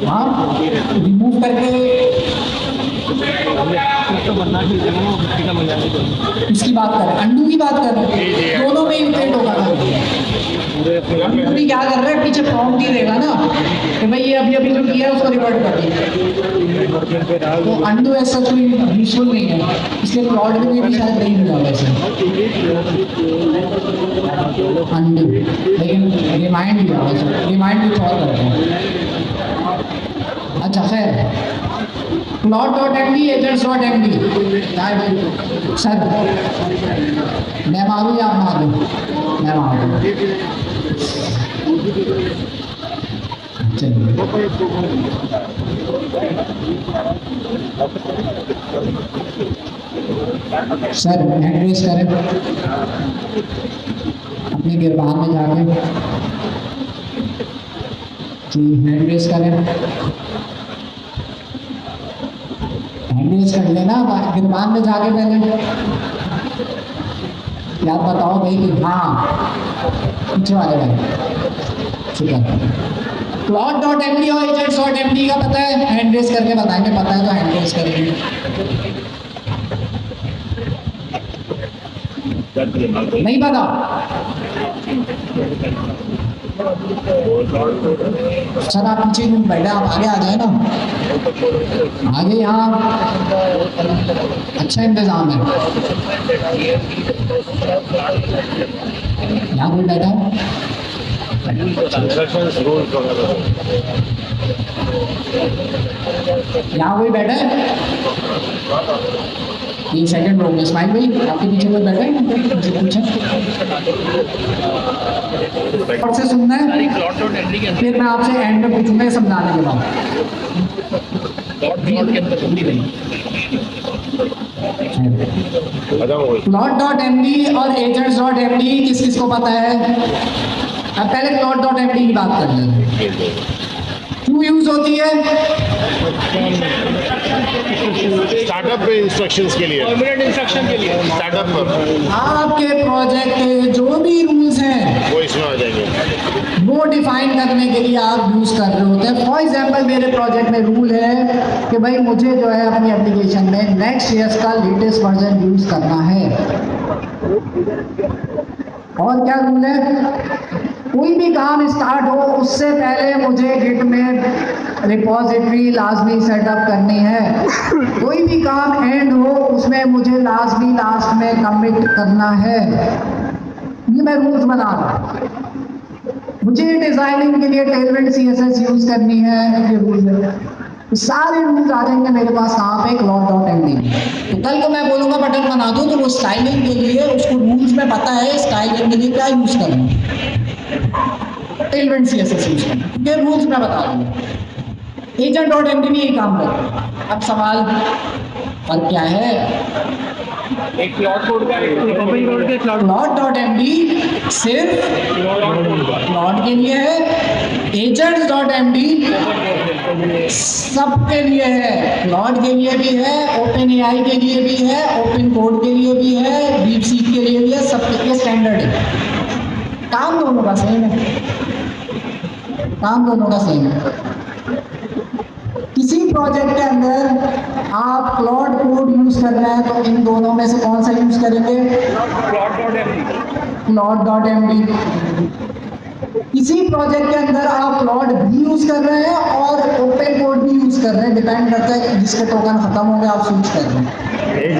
हाँ रिमूव करके इसकी बात करें, अंडू की बात कर रहे हैं, दोनों में इम्प्लेंट होगा ना। अंडू भी क्या कर रहा है, पीछे प्रॉम्प्ट ही देगा ना कि भाई ये अभी जो किया है उसको रिवर्ट कर दिया। तो अंडू ऐसा कोई यूजफुल नहीं है, इसलिए क्लाउड में भी शायद नहीं मिला वैसे अंडू, लेकिन रिमाइंड भी आना, रिमाइंड भी कॉल करते हैं। अच्छा खैर, plot.md agents.md सर मैं मारूँ या आप मारूँ? मैं मारूँ। चलिए सर एड्रेस करें अपने गिरबान में जाके हैंड रेस करें, हैंड रेस कर लेना गिरबान में जाके पहले याद बताओ भाई कि हाँ पीछे वाले भाई ठीक है। plot.md और agents.md का पता है, हैंड रेस करके बताएंगे, पता है तो हैंड रेस करेंगे। नहीं पता? सर आप पीछे क्यों बैठे, आप आगे आ जाए ना, आगे यहाँ अच्छा इंतजाम है। यहाँ कोई बैठा है? यहाँ कोई बैठा है? ये सेकंड रो में इस्माइल भाई आपके पीछे कोई बैठा है? मुझे पूछे और से सुनना है, फिर मैं आपसे एंड में पूछूंगा समझाने के बाद। plot.md और agents.md किस किस को पता है? अब पहले plot.md की बात कर लेते हैं। क्यों यूज होती है? स्टार्टअप पे इंस्ट्रक्शंस के लिए, परमानेंट इंस्ट्रक्शन के लिए, स्टार्टअप पर आपके प्रोजेक्ट के जो भी रूल्स हैं वो इसमें आ जाएंगे। वो डिफाइन करने के लिए आप यूज कर रहे होते हैं। फॉर एग्जांपल मेरे प्रोजेक्ट में रूल है कि भाई मुझे जो है अपनी एप्लीकेशन में नेक्स्ट.js का लेटेस्ट वर्जन यूज करना है। और क्या रूल है? कोई भी काम स्टार्ट हो उससे पहले मुझे गिट में रिपोजिटरी लाजमी सेटअप करनी है। कोई भी काम एंड हो उसमें मुझे लाजमी लास्ट में कमिट करना है। ये मैं रूल्स बना रहा हूँ। मुझे डिजाइनिंग के लिए टेलमेंट CSS यूज करनी है, ये रूल्स है। तो सारे रूल्स आ जाएंगे मेरे पास कहाँ पे? plot.md। तो कल को मैं बोलूँगा बटन बना दो, तो वो स्टाइलिंग के लिए उसको रूल्स में पता है स्टाइलिंग के लिए क्या यूज करना है, टेलमेंट CSS यूज करना, ये रूल्स मैं बता दूँगा। agent.md भी यही काम करता है। अब सवाल पर क्या है? एक प्लॉट कोड का एक ओपन कोड के plot.md सिर्फ प्लॉट के लिए है, agents.md सबके लिए है। प्लॉट के लिए भी है, OpenAI के लिए भी है, ओपन कोड के लिए भी है, DeepSeek के लिए भी है, सबके लिए स्टैंडर्ड है। काम दोनों का सेम है, काम दोनों का सेम है। किसी प्रोजेक्ट के अंदर आप प्लॉट कोड यूज कर रहे हैं तो इन दोनों में से कौन सा यूज करेंगे? plot.md। किसी प्रोजेक्ट के अंदर आप प्लॉट भी यूज कर रहे हैं और ओपन कोड भी यूज कर रहे हैं, डिपेंड करता है कि जिसके टोकन खत्म हो गए आप स्विच कर रहे हैं,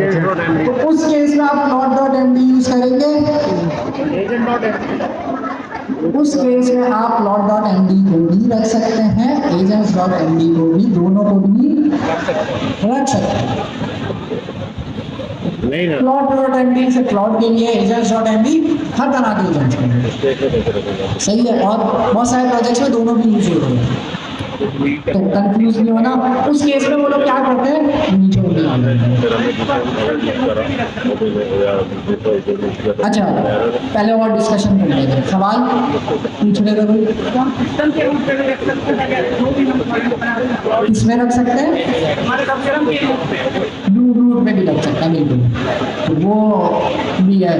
तो उस केस में आप plot.md यूज करेंगे। उस केस में आप plot.md को भी रख सकते हैं, agents.md को भी, दोनों को भी रख सकते हैं। नहीं ना, plot.md से प्लॉट के लिए, agents.md हर तरह के एजेंट्स के लिए सही है। और बहुत सारे प्रोजेक्ट्स में दोनों भी यूज हो रहे हैं, तो कंफ्यूज नहीं होना। उस केस में वो लोग क्या करते हैं? नीचे उल्टी डाल देते हैं। अच्छा, पहले और डिस्कशन कर लेते हैं। सवाल पूछ रहे थे कोई? इसमें रख सकते हैं, रूट में भी रख सकते हैं, बिल्कुल, तो वो भी है।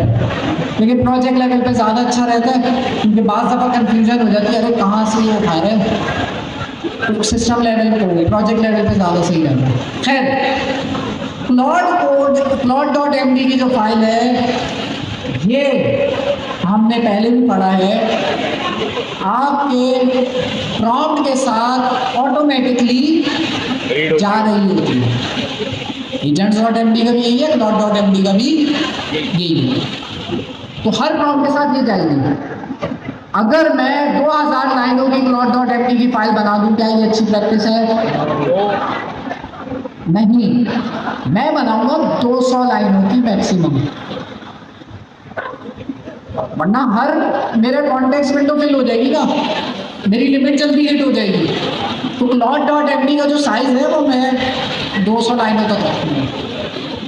लेकिन प्रोजेक्ट लेवल पे ज़्यादा अच्छा रहता है, क्योंकि बाद दफ़ा कंफ्यूजन हो जाती है, अरे कहाँ से ये उठा रहे हैं। तो सिस्टम लेवल पे, प्रोजेक्ट लेवल पे ज़्यादा सही रहता है। खैर, plot.md की जो फाइल है ये हमने पहले भी पढ़ा है, आपके प्रॉम्प्ट के साथ ऑटोमेटिकली जा रही होती है। agents.md का भी यही है, plot.md का भी यही है। तो हर प्रॉम्प्ट के साथ ये जाएगी। अगर मैं 2000 लाइनों की plot.md की फाइल बना दूं, क्या ये अच्छी प्रैक्टिस है? नहीं, मैं बनाऊंगा 200 लाइनों की मैक्सिमम, वरना हर मेरे कॉन्टेक्स्ट विंडो फिल हो जाएगी ना, मेरी लिमिट जल्दी हिट हो जाएगी। तो plot.md का जो साइज है वो मैं 200 लाइनों तक रखूँगा।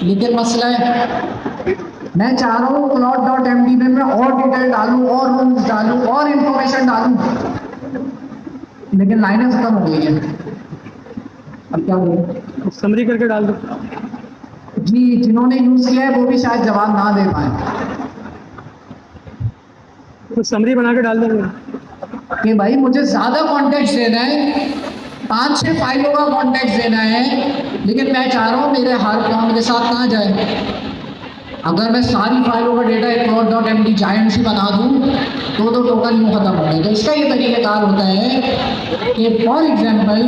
लेकिन मसला है, मैं चाह रहा हूँ plot.md में मैं और डिटेल डालूँ, और रूल्स डालूँ, और इंफॉर्मेशन डालूँ, लेकिन लाइनें खत्म हो गई हैं। अब क्या बोलूँ? समरी करके डाल दो जी, जिन्होंने यूज किया है वो भी शायद जवाब ना दे पाए। तो समरी बना के डाल देंगे कि भाई मुझे ज्यादा कॉन्टेक्स्ट देना है, 5-6 फाइलों का कॉन्टेक्स्ट देना है, लेकिन मैं चाह रहा हूँ मेरे हर प्रॉम्प्ट के साथ कहाँ जाए, अगर मैं सारी फाइलों का डेटा एक plot.md जायंट सी बना दूं तो टोकन यूँ खत्म हो गए। तो इसका ये तरीक़ेकार होता है कि फॉर एग्जांपल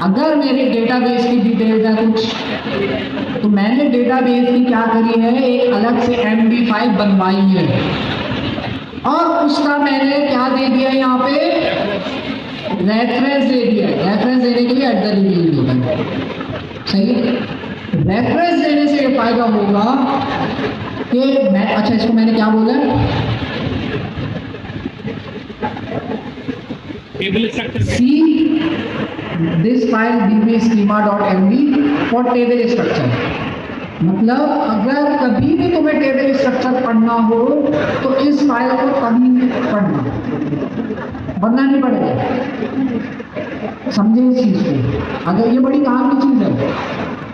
अगर मेरे डेटाबेस की डिटेल्स है कुछ, तो मैंने डेटाबेस की क्या करी है, एक अलग से MD फाइल बनवाई है और उसका मैंने क्या दे दिया यहाँ पे, रेफरेंस दे दिया। रेफरेंस देने के लिए @ होता है, सही। रेफरेंस देने से ये फायदा होगा कि मैं, अच्छा इसको मैंने क्या बोला, table structure see this file db schema.md for table structure. मतलब अगर कभी भी तुम्हें टेबल स्ट्रक्चर पढ़ना हो तो इस फाइल को कभी पढ़ना, वरना नहीं पड़ेगा। समझे इस चीज को। अगर ये बड़ी काम की चीज है,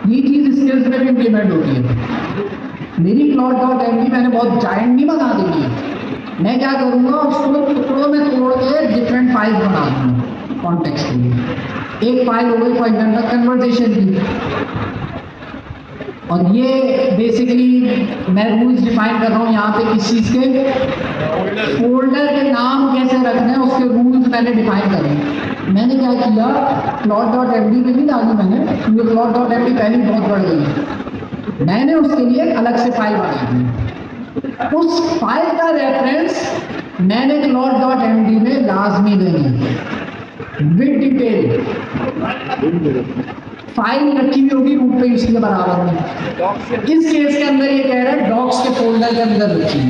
ये चीज स्किल्स में भी इम्प्लीमेंट होती है। मेरी plot.md मैंने बहुत जायंट नहीं बना देनी है, मैं क्या करूँगा, उसको टुकड़ों में तोड़ के डिफरेंट फाइल्स बना दूँगा कॉन्टेक्स्ट के लिए। एक फाइल हो गई फॉर एग्जाम्पल कन्वर्सेशन की, और ये बेसिकली मैं रूल्स डिफाइन कर रहा हूँ यहाँ पे किस चीज़ के, फोल्डर के नाम कैसे रखने हैं उसके रूल्स मैंने डिफाइन कर रहे। मैंने क्या किया, plot.md में भी डाली मैंने, क्योंकि plot.md पहले ही बहुत बढ़ गई है। मैंने उसके लिए एक अलग से फाइल बना दी, उस फाइल का रेफरेंस मैंने plot.md में लाजमी देना है विद डिटेल। फाइल रखी हुई होगी रूट पे इसके बराबर में। इस केस के अंदर ये कह रहा है डॉक्स के फोल्डर के अंदर रखी है,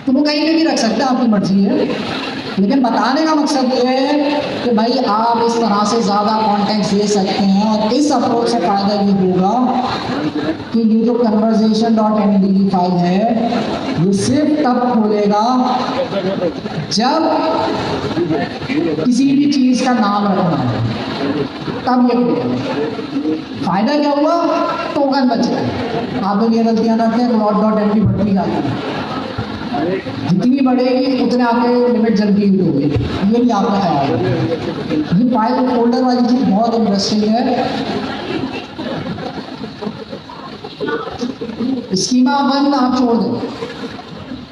तो वो कहीं पे भी रख सकते हैं, आपकी मर्जी है। लेकिन बताने का मकसद ये है कि भाई आप इस तरह से ज़्यादा कॉन्टेक्स्ट दे सकते हैं, और इस अप्रोच से फ़ायदा ये होगा कि ये जो conversation.md की फाइल है ये सिर्फ तब खोलेगा जब किसी भी चीज़ का नाम रखना है, तब ये खोलेगा। फ़ायदा क्या हुआ, टोकन बच गए। आप लोग ये गलतियाँ करते हैं, plot.md बढ़ती जाती है, जितनी बढ़ेगी उतने आपके लिमिट जल्दी यूज होगी, ये भी आपका ख्याल है। ये फाइल फोल्डर वाली चीज़ बहुत इंटरेस्टिंग है। स्कीमा 1 आप छोड़ दें।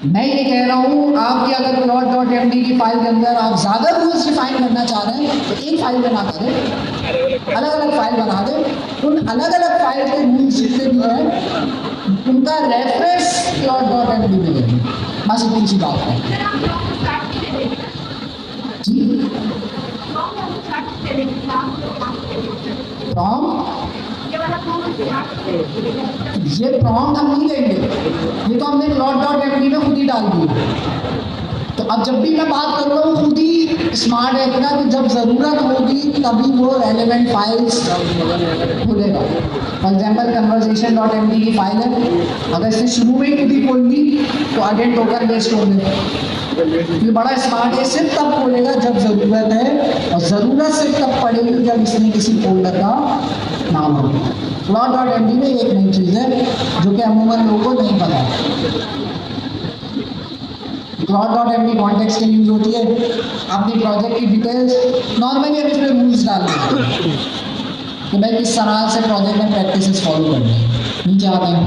मैं ये कह रहा हूँ आपकी अगर plot.md की फाइल के अंदर आप ज़्यादा रूल्स डिफाइन करना चाह रहे हैं तो एक फाइल बना करें, अलग अलग फाइल बना दें। उन अलग अलग फाइल के रूल्स जितने भी हैं उनका रेफरेंस plot.md में दें, बस इतनी सी बात है जी। ये प्रॉम्प्ट हम नहीं देंगे, ये तो हमने plot.md में खुद ही डाल दिया। तो अब जब भी मैं बात कर रहा हूँ खुद ही स्मार्ट है इतना कि जब ज़रूरत होगी तभी वो रेलेवेंट फाइल्स खुलेगा। फॉर एग्जाम्पल conversation.md की फाइल है, अगर इसे शुरू में ही खुद ही खोल दी तो अगेन टोकन वेस्ट हो गए। ये बड़ा स्मार्ट है, सिर्फ तब खोलेगा जब ज़रूरत है, और ज़रूरत सिर्फ तब पड़ेगी जब इसने किसी फोल्डर का नाम हो। plot.md में एक नई चीज़ है जो कि अमूमन लोगों को नहीं पता। plot.md कॉन्टेक्स्ट के यूज होती है, अपनी प्रोजेक्ट की डिटेल्स नॉर्मली हम इसमें रूल्स डाल देते हैं कि भाई किस तरह से प्रोजेक्ट में प्रैक्टिसेस फॉलो करनी है। नीचे आते हैं,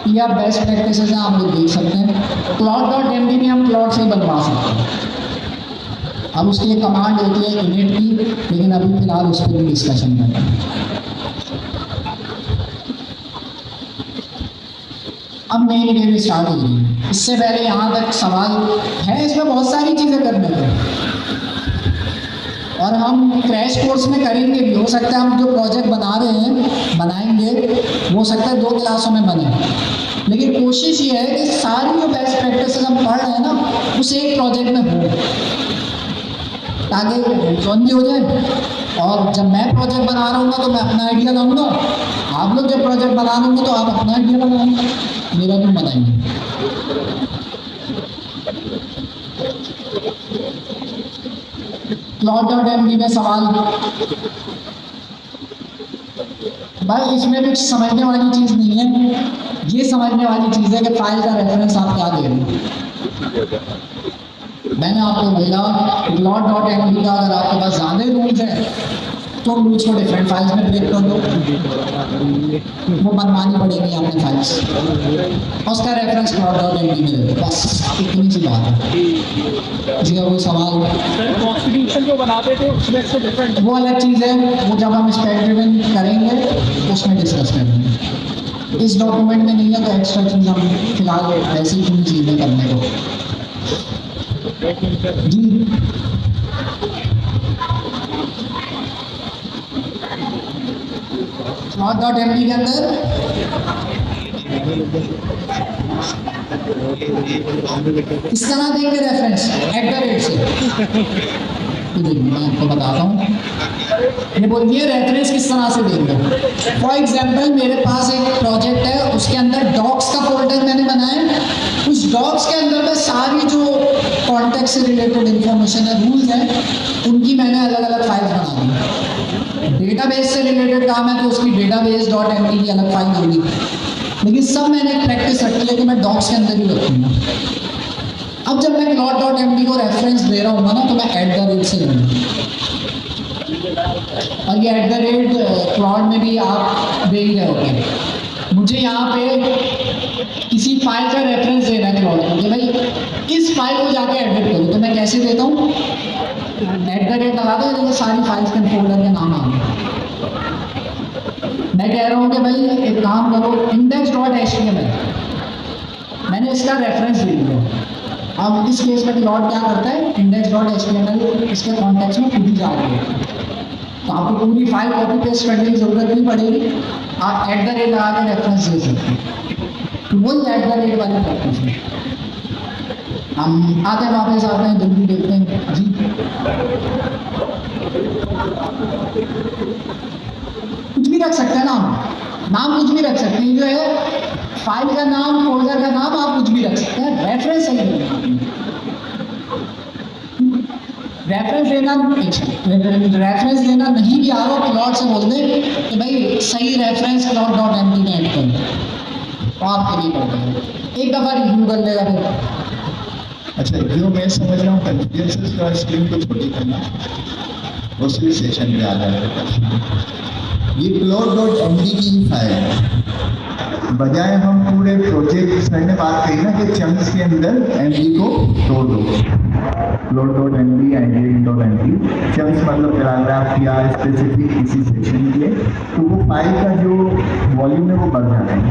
ये आप बेस्ट प्रैक्टिसेस हैं, आप लोग देख सकते हैं। plot.md में हम प्लॉट से बनवा सकते हैं। अब उसकी एक कमांड होती है init की, लेकिन अभी फिलहाल उस पर भी डिस्कशन करते हैं। अब मेन गेम स्टार्ट हो गई। इससे पहले यहाँ तक सवाल है, इसमें बहुत सारी चीज़ें करने को, और हम क्रैश कोर्स में करेंगे भी। हो सकता है हम जो प्रोजेक्ट बना रहे हैं बनाएंगे, हो सकता है 2 क्लासों में बने, लेकिन कोशिश ये है कि सारी जो बेस्ट प्रैक्टिसेस हम पढ़ रहे हैं ना उस एक प्रोजेक्ट में हो, ताकि जॉन भी हो जाए। और जब मैं प्रोजेक्ट बना रहा हूँ तो मैं अपना आइडिया लाऊंगा, आप लोग जब प्रोजेक्ट बना रहे होंगे तो आप अपना आइडिया बनाएंगे, मेरा भी बनाएंगे। plot.md में सवाल, भाई इसमें भी समझने वाली चीज़ नहीं है, ये समझने वाली चीज़ है कि फाइल का रेफरेंस आप क्या दे रहे हैं। मैंने आपको बोला plot.md का अगर आपके पास ज़्यादा रूल्स हैं तो रूल्स को डिफरेंट फाइल्स में ब्रेक कर दो, वो बनवानी पड़ेगी आपने फाइल्स, और उसका रेफरेंस .md में दे दो, बस इतनी सी बात है जी। कोई सवाल? सर कॉन्स्टिट्यूशन जो बनाते थे उसमें से डिफरेंट वो अलग चीज़ है, वो जब हम स्पेक ड्रिवन करेंगे उसमें डिस्कस करेंगे। इस डॉक्यूमेंट में नहीं है तो एक्स्ट्रा चीज़ हम फिलहाल ऐसी ही चीज़ें करने को जी। .md के अंदर किस तरह देंगे रेफरेंस? @ से। तो देखिए मैं आपको बताता हूँ, ये बोलिए रेफरेंस किस तरह से देंगे। फॉर एग्जाम्पल मेरे पास एक प्रोजेक्ट है, उसके अंदर डॉक्स का फोल्डर मैंने बनाया है। उस डॉक्स के अंदर मैं सारी जो कॉन्टेक्स्ट से रिलेटेड इंफॉर्मेशन है, रूल्स हैं, उनकी मैंने अलग अलग फाइल्स बना दी। डेटाबेस से रिलेटेड काम है तो उसकी डेटाबेस .md की अलग फाइल होगी, लेकिन सब मैंने एक प्रैक्टिस रखी है कि मैं डॉक्स के अंदर ही रखूँगा। अब जब मैं plot.md को रेफरेंस दे रहा हूँ ना, तो मैं @ से लूँगा, और ये @ प्लॉट में भी आप दे ही रहे होगे। मुझे यहाँ पे किसी फाइल का रेफरेंस देना है प्लॉट में कि भाई इस फाइल को जाके एडिट करो, तो मैं कैसे देता हूँ? @ लगा दो, तो सारी फाइल्स के फोल्डर के नाम आ गए। मैं कह रहा हूँ कि भाई एक काम करो, index.html मैंने इसका रेफरेंस दे दिया। अब इस केस में प्लॉट क्या करता है, index.html इसके कॉन्टेक्स्ट में खुद ही जा रही है, तो आपको पूरी फाइल कॉपी पेस्ट करने की जरूरत नहीं पड़ेगी, आप @ लगा के रेफरेंस दे सकते हैं। तो वही @ वाली प्रैक्टिस है। हम आते हैं वापस आते हैं, जल्दी देखते हैं जी। कुछ भी रख सकते हैं नाम कुछ भी रख सकते हैं, जो है फाइल का नाम, फोल्डर का नाम, आप कुछ भी रख सकते हैं। रेफरेंस सही है, रेफरेंस देना नहीं भी आ रहा, प्लॉट से बोल दे कि भाई सही रेफरेंस plot.md में ऐड कर दो, तो आपके लिए कर देंगे। एक दफ़ा रिव्यू कर लेगा फिर। अच्छा, जो मैं समझ रहा हूँ कॉन्फिगरेशंस का स्क्रीन को छोटी करना, उसी सेशन में आ जाएगा। ये plot.md की फाइल है, बजाय हम पूरे प्रोजेक्ट, मैंने बात कही ना कि चंक्स के अंदर md को तोड़ दो, plot.md and चंक्स मतलब पैराग्राफ या स्पेसिफिक किसी सेक्शन के, तो वो फाइल का जो वॉल्यूम है वो बढ़ जाता है,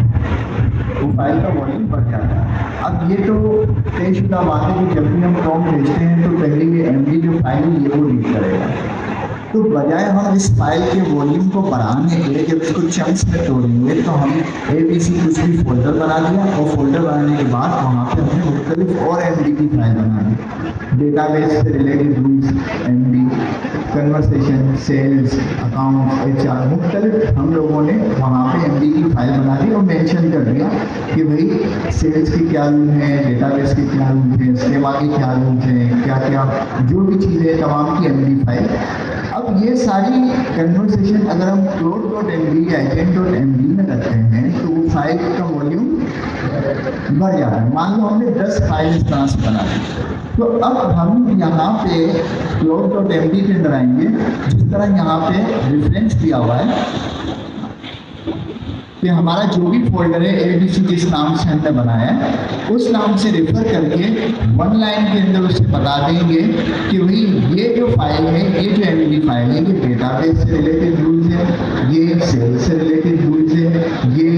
वो फाइल का वॉल्यूम बढ़ जाता है। अब ये तो तयशुदा बात है कि जब भी हम प्रॉम्प्ट भेजते हैं तो पहले ये md जो फाइल है ये वो रीड करेगा। तो बजाय हम इस फाइल के वॉल्यूम को बढ़ाने के लिए जब इसको चंक्स में तोड़ेंगे, तो हम ABC कुछ भी फोल्डर बना दिया, और फोल्डर बनाने के बाद वहाँ पे हमने मुख्तलिफ और MD की फाइल बना दी। डेटाबेस से related rules MD, conversation, sales, accounts, HR, मुख्तलिफ हम लोगों ने वहाँ पे MD की फाइल बना दी और मेंशन कर दिया कि भाई सेल्स के क्या रूल हैं, डेटाबेस के क्या रूल हैं, सेवा के क्या रूल हैं, क्या क्या जो भी चीज़ें तमाम की MD फाइल। अब ये सारी कन्वर्सेशन अगर हम plot.md या agent.md में करते हैं तो वो फाइल का वॉल्यूम बढ़ जाता है। मान लो हमने 10 फाइल इस तरह से बना दी, तो अब हम यहाँ पे plot.md के अंदर आएंगे, जिस तरह यहाँ पे रेफरेंस दिया हुआ है कि हमारा जो भी फोल्डर है ABC जिस नाम से हमने बनाया है, उस नाम से रेफर करके वन लाइन के अंदर उसे बता देंगे कि भाई ये जो फाइल है, ये जो MD फाइल है, ये डेटाबेस से रिलेटेड रूल्स है, ये सेल्स से रिलेटेड रूल्स है, ये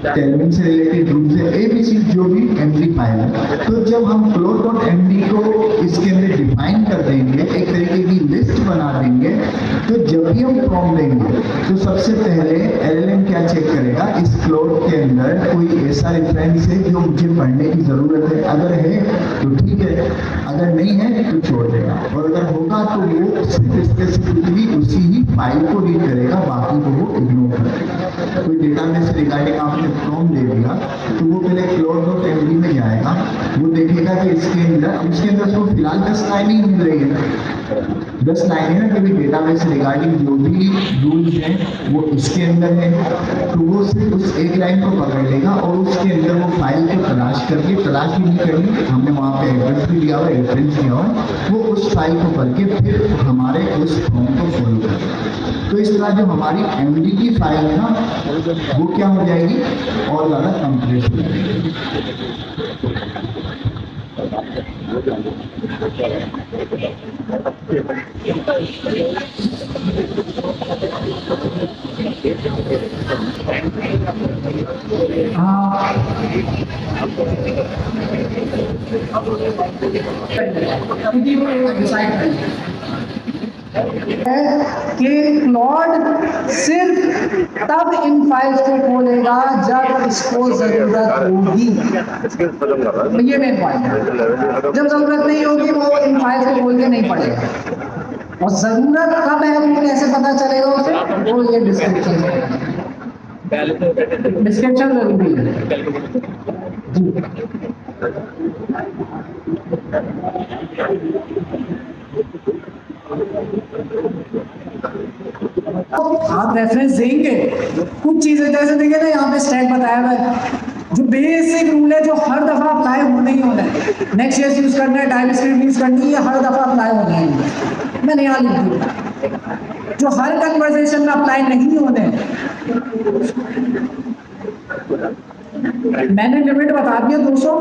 टेलमिंग से रिलेटेड रूल्स है, ABC जो भी MD फाइल है। तो जब हम plot.md को इसके अंदर डिफाइन कर देंगे, एक तरीके की लिस्ट बना देंगे, तो जब भी हम प्रॉम्प्ट देंगे तो सबसे पहले LLM क्या चेक करेगा, इस प्लॉट के अंदर कोई ऐसा रेफरेंस है जो मुझे पढ़ने की जरूरत है, अगर है तो ठीक है, अगर नहीं है तो छोड़ देगा, और अगर होगा तो वो स्पेसिफिकली उसी ही फाइल को रीड करेगा, बाकी को वो इग्नोर करेगा। कोई डेटाबेस रिगार्डिंग आपने प्रॉम्प्ट दे दिया तो वो पहले plot.md में जाएगा, वो देखेगा कि इसके अंदर उसको फिलहाल 10 लाइन ही मिल रही है, 10 लाइन है ना, कि डेटाबेस रिगार्डिंग जो भी रूल्स हैं वो उसके अंदर है, तो वो सिर्फ उस एक लाइन को पकड़ लेगा और उसके अंदर वो फाइल को तलाश करके, तलाश भी नहीं करनी, हमने वहाँ पे एड्रेस भी दिया हुआ है, रेफरेंस दिया हुआ है, वो उस फाइल को पढ़ के फिर हमारे उस फॉर्म को फॉलो करेगा। तो इस तरह जो हमारी एमडी की फाइल है ना, वो क्या हो जाएगी, और ज़्यादा कंप्रेस हो जाएगी। कि क्लॉड सिर्फ तब इन फाइल्स को खोलेगा जब इसको जरूरत होगी। ये मेन पॉइंट है, जब जरूरत नहीं होगी वो इन फाइल्स को खोल के नहीं पड़ेगा। और जरूरत कब है वो कैसे पता चलेगा उसे, वो ये डिस्क्रिप्शन जरूरी है जी। आप रेफरेंस देंगे, कुछ चीजें जैसे देंगे ना, यहाँ पे स्टैक बताया हुआ है, जो बेसिक रूल है, जो हर दफा अप्लाई होने ही होना है। नेक्स्ट ईयर यूज करना है, टाइपस्क्रिप्ट यूज करनी है, हर दफा अप्लाई होना है। मैंने यहाँ लिख दिया जो हर कन्वर्सेशन में अप्लाई नहीं होने। मैंने लिमिट बता दिया 200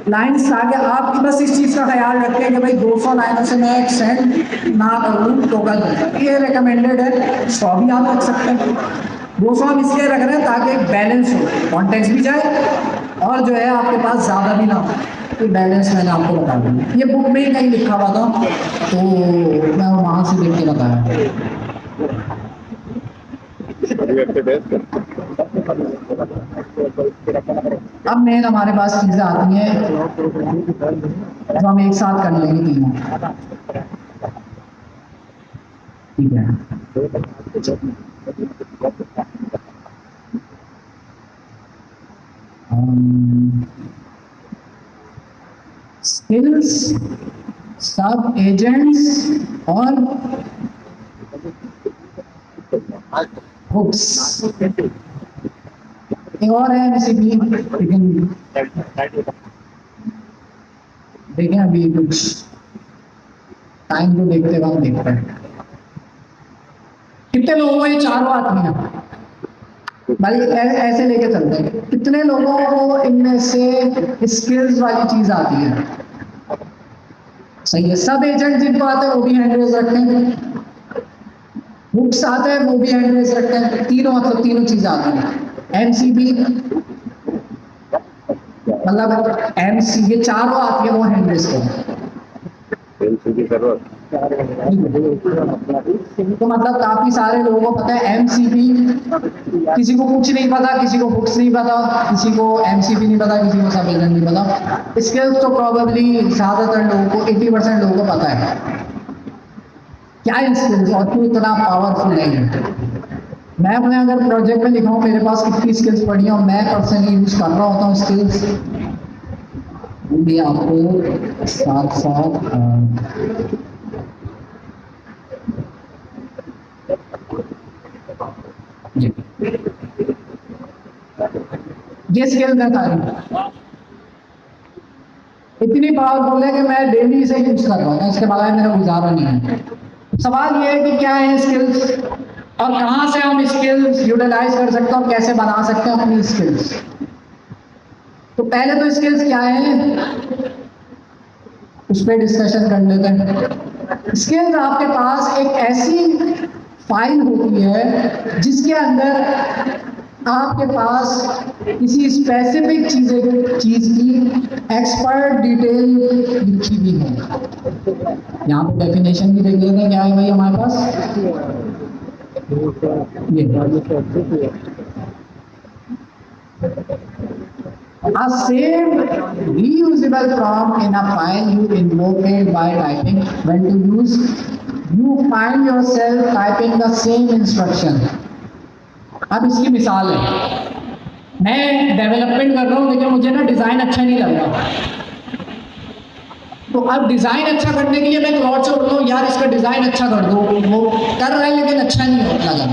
लाइन्स आगे। आप बस इस चीज का ख्याल रखें कि भाई 200 लाइनों से मैं एक्सटेंड ना करूँ टोटल, ये रिकमेंडेड है। 100 भी आप रख सकते हैं, 200 हम इसलिए रख रहे हैं ताकि एक बैलेंस हो, कॉन्टेक्स्ट भी जाए और जो है आपके पास ज़्यादा भी ना हो। तो बैलेंस मैंने आपको बता दिया, ये बुक में ही कहीं लिखा हुआ था, तो मैं वहाँ से देख के बताया। अब मेन हमारे पास चीजें आती हैं जो हम एक साथ कर लेंगे तीनों, ठीक है। स्किल्स, सब एजेंट्स और हुक्स। एक और है एमसीबी, लेकिन देखें अभी कुछ टाइम को देखते हुए हम देखते हैं कितने लोगों को ये चारों आती हैं। भाई ऐसे लेके चलते हैं, कितने लोगों को इनमें से स्किल्स वाली चीज आती है। सही है। सब एजेंट जिनको आते हैं वो भी हैंड रेज रखते हैं, बुक्स आते हैं वो भी हैंड रेज रखते हैं। तीनों मतलब तीनों चीजें आती हैं। एमसीबी मतलब एमसी, ये चारों आती है वो हैंड रेज करते हैं। तो मतलब काफी सारे लोगों को पता है एमसीबी, किसी को कुछ नहीं पता, किसी को बुक्स नहीं पता, किसी को एमसीबी नहीं पता, किसी को सब एजेंट नहीं पता। स्किल्स तो प्रोबेबली ज्यादातर लोगों को 80% लोगों को पता है क्या स्किल्स और क्यों इतना पावरफुल है। मैं अपने अगर प्रोजेक्ट में लिखा हूँ मेरे पास कितनी स्किल्स पड़ी हैं और मैं पर्सनली यूज कर रहा होता हूँ स्किल्स, भी आपको साथ साथ ये स्किल्स है सारी, इतनी पावरफुल है कि मैं डेली इसे यूज कर रहा हूँ, इसके बारे में मेरा गुजारा नहीं है। सवाल ये है कि क्या है स्किल्स और कहाँ से हम स्किल्स यूटिलाइज कर सकते हैं और कैसे बना सकते हैं अपनी स्किल्स। तो पहले तो स्किल्स क्या है उस पर डिस्कशन कर लेते हैं। स्किल्स आपके पास एक ऐसी फाइल होती है जिसके अंदर आपके पास किसी स्पेसिफिक चीज की एक्सपर्ट डिटेल लिखी हुई है। यहाँ पे डेफिनेशन भी देख लेते हैं क्या है भाई हमारे पास। A same reusable prompt in a file you invoke it by typing. When to use, you find yourself typing the same instruction. अब इसकी मिसाल है, मैं डेवलपमेंट कर रहा हूँ लेकिन मुझे ना डिजाइन अच्छा नहीं लग रहा, तो अब डिजाइन अच्छा करने के लिए मैं क्लॉड से बोल रहा हूँ यार इसका डिजाइन अच्छा कर दो, वो कर रहा है लेकिन अच्छा नहीं लगा।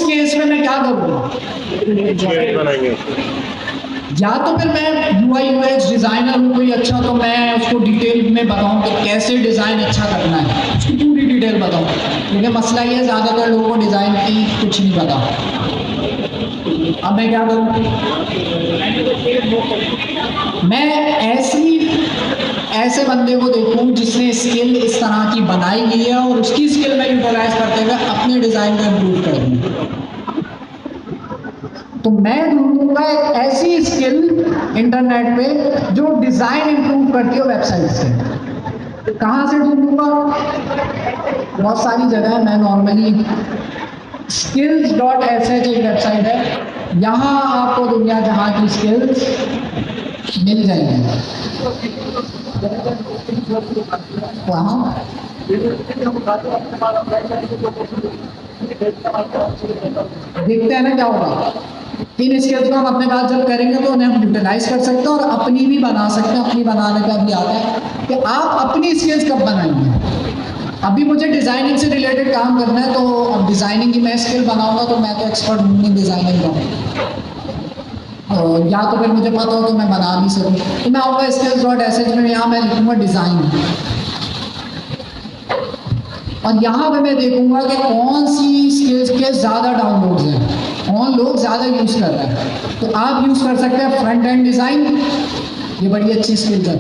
केस में मैं क्या करूँगा, स्केच बनाएंगे। या तो फिर मैं UI UX डिजाइनर हूँ कोई अच्छा, तो मैं उसको डिटेल में बताऊँ कि कैसे डिज़ाइन अच्छा करना है, उसकी पूरी डिटेल बताऊँ। लेकिन मसला ये है ज़्यादातर लोगों को डिज़ाइन की कुछ नहीं पता। अब मैं क्या करूँ, मैं ऐसे बंदे को देखूं जिसने स्किल इस तरह की बनाई हुई है और उसकी स्किल में यूटिलाइज करते हुए अपने डिज़ाइन को इम्प्रूव कर दूँ। तो मैं ढूंढूंगा एक ऐसी स्किल इंटरनेट पे जो डिज़ाइन इम्प्रूव करती हो वेबसाइट से। कहाँ से ढूंढूंगा, बहुत सारी जगह है। मैं नॉर्मली skills.sh एक वेबसाइट है, यहाँ आपको दुनिया जहाँ की स्किल्स मिल जाएंगी। वहाँ देखते हैं ना क्या होगा। इन स्किल्स को हम अपने पास जब करेंगे तो उन्हें हम यूटिलाइज कर सकते हैं और अपनी भी बना सकते हैं। अपनी बनाने का भी आता है कि आप अपनी स्किल्स कब बनाएंगे। अभी मुझे डिज़ाइनिंग से रिलेटेड काम करना है, तो अब डिज़ाइनिंग की मैं स्किल बनाऊंगा तो मैं तो एक्सपर्ट हूँ नहीं डिज़ाइनिंग का, या तो फिर मुझे पता हो तो मैं बना भी सकूँ। तो मैं आऊँगा skills.sh में, यहाँ मैं लिखूँगा डिज़ाइन, और यहाँ पे मैं देखूँगा कि कौन सी स्किल्स के ज़्यादा डाउनलोड्स हैं, कौन लोग ज़्यादा यूज़ कर रहे हैं। तो आप यूज़ कर सकते हैं फ्रंट एंड डिज़ाइन, ये बड़ी अच्छी स्किल्स है।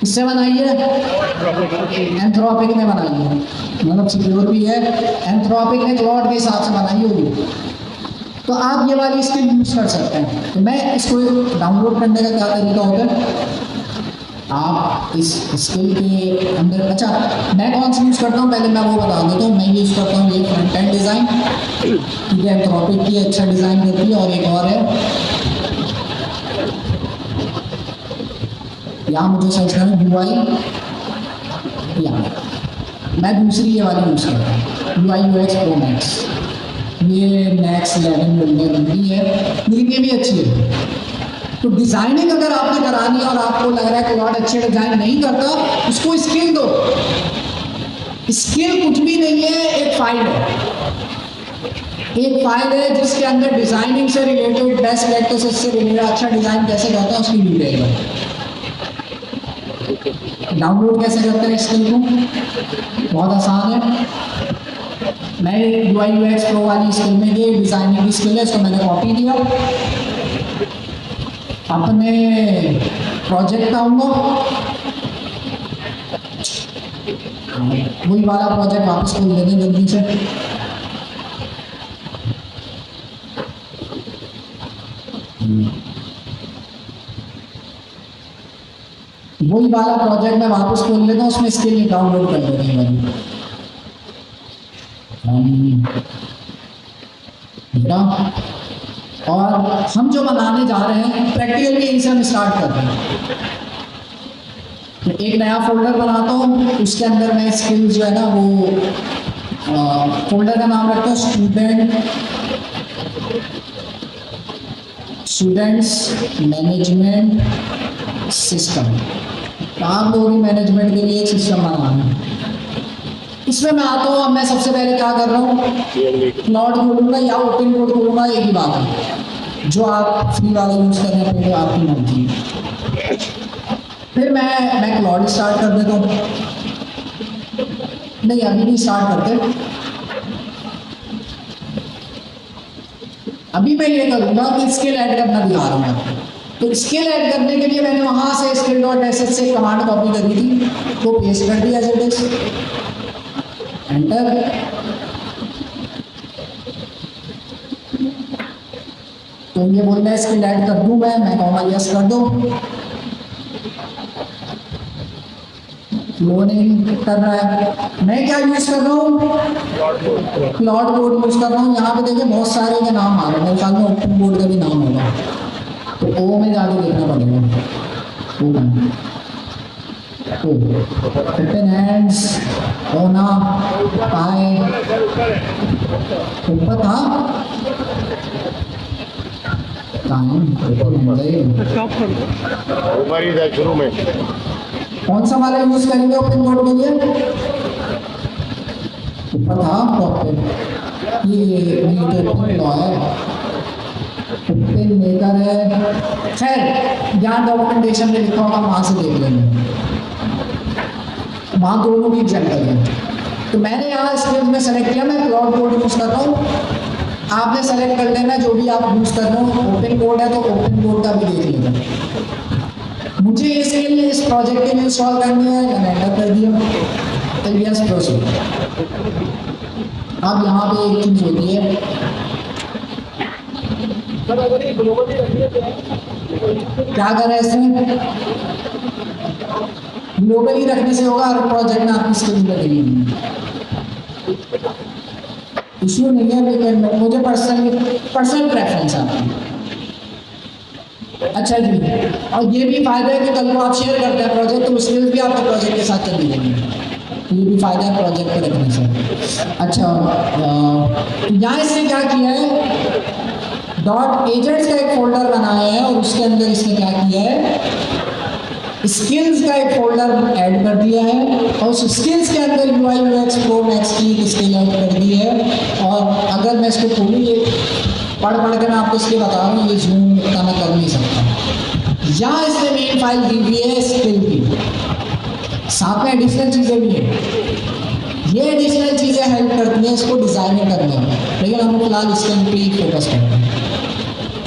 इससे बनाइए, एंथ्रोपिक ने बनाई है, मतलब सिक्योर भी है। एंथ्रोपिक ने क्लाउड के हिसाब से बनाई होगी, तो आप ये वाली स्किल यूज़ कर सकते हैं। तो मैं इसको डाउनलोड करने का क्या तरीका होगा, आप इस स्किल के अंदर, अच्छा मैं कौन सी यूज़ करता हूँ पहले मैं वो बता देता हूँ। मैं यूज़ करता हूँ ये फ्रंट एंड डिज़ाइन, ठीक है, एंथ्रोपिक की अच्छा डिज़ाइन करती है, और एक और है यहाँ मुझे सर्च करना UI, मैं दूसरी ये वाली यूज़ करता हूँ UI UX Pro Max। ये नेक्स्ट लेवल मिलने बनी है, लेकिन ये भी अच्छी है। तो डिज़ाइनिंग अगर आपने करानी है और आपको लग रहा है कि बहुत अच्छे डिज़ाइन नहीं करता, उसको स्किल दो। स्किल कुछ भी नहीं है, एक फाइल है जिसके अंदर डिज़ाइनिंग से रिलेटेड, बेस्ट प्रैक्टिसेस से रिलेटेड, अच्छा डिज़ाइन कैसे करता है उसकी डिटेल है। डाउनलोड कैसे करते हैं स्किल को, बहुत आसान है। मैं UI UX Pro वाली स्किल में, ये डिज़ाइनिंग की स्किल है, इसको मैंने कॉपी किया, अपने प्रोजेक्ट का आऊँगा, वही वाला प्रोजेक्ट वापस खोल लेते हैं जल्दी से। वही वाला प्रोजेक्ट मैं वापस खोल लेता हूँ, उसमें स्किल डाउनलोड कर लेते हैं। और हम जो बनाने जा रहे हैं प्रैक्टिकल भी इनसे हम स्टार्ट कर रहे हैं। तो एक नया फोल्डर बनाता हूँ, उसके अंदर मैं स्किल्स जो है ना वो फोल्डर का नाम रखता हूँ स्टूडेंट्स मैनेजमेंट सिस्टम। आप लोगों की मैनेजमेंट के लिए एक सिस्टम बनाना है। इसमें मैं आता हूँ, अब मैं सबसे पहले क्या कर रहा हूँ, क्लाउड खोलूँगा या ओपन कोड खोलूँगा, एक ही बात है। जो आप फ्री वाला यूज़ कर रहे हैं आपकी मर्जी है। फिर मैं क्लाउड स्टार्ट कर देता हूँ। नहीं अभी नहीं स्टार्ट करते, अभी मैं ये करूँगा कि स्किल ऐड करना दिखा रहा हूँ आपको। तो स्किल ऐड करने के लिए मैंने वहाँ से skill.sh से कमांड कॉपी करी थी, तो पेस्ट कर दिया एज इट इज, एंटर। तो ये बोल रहा है स्किल ऐड कर दूँ, मैं कहूँगा यस कर दो। लोडिंग कर रहा है। मैं क्या यूज़ कर रहा हूँ, क्लाउड कोड यूज़ कर रहा हूँ। यहाँ पे देखिए बहुत सारे के नाम आ रहे हैं, मेरे ख्याल में ओपन बोर्ड का भी नाम होगा, तो ओ में जाके देखना पड़ेगा। ओपन हैंड्स ओना पाए ऊपर था ऊपर ही था शुरू में। कौन सा वाला यूज करेंगे ओपन बोर्ड के लिए, ऊपर था ये तो ओपन लॉ है, ओपन मेकर है। खैर यहाँ डॉक्यूमेंटेशन में लिखा होगा, वहाँ से देख लेंगे, वहाँ दोनों की एग्जाम्पल है। तो मैंने यहाँ स्किल्स में सेलेक्ट किया, मैं क्लाउड कोड यूज़ कर रहा हूँ। आपने सेलेक्ट कर लेना जो भी आप यूज़ कर रहे हो। ओपन कोड है तो ओपन कोड का भी देख लेना। मुझे इसके लिए इस प्रोजेक्ट के लिए इंस्टॉल करनी है, मैंने एंटर कर दिया, तो यस प्रोसीड। अब यहाँ पे एक चीज़ होती है, क्या करें इसमें, ग्लोबली रखने से होगा, हर प्रोजेक्ट में आपकी स्किल लगेगी, इशू नहीं है, लेकिन मुझे पर्सनल प्रेफरेंस है आपकी। अच्छा जी, और ये भी फायदा है कि कल को आप शेयर करते हैं प्रोजेक्ट, तो स्किल्स भी आपके प्रोजेक्ट के साथ चली जाएंगी। ये भी फायदा है प्रोजेक्ट पे रखने से। अच्छा, यहाँ इसने क्या किया है, डॉट एजेंट्स का एक फोल्डर बनाया है और उसके अंदर इसने क्या किया है, स्किल्स का एक फोल्डर ऐड कर दिया है और उस स्किल्स के अंदर UI UX Pro Max की एक स्किल ऐड कर दी है। और अगर मैं इसको खोलूँ, ये पढ़ के मैं आपको इसलिए बता रहा हूँ, ये जूम इतना मैं कर नहीं सकता। यहाँ इसने मेन फाइल दी हुई है स्किल की, साथ में एडिशनल चीज़ें भी हैं। ये एडिशनल चीज़ें हेल्प करती हैं इसको डिज़ाइनिंग करने में, लेकिन हम फिलहाल स्किल पे ही फोकस करते हैं।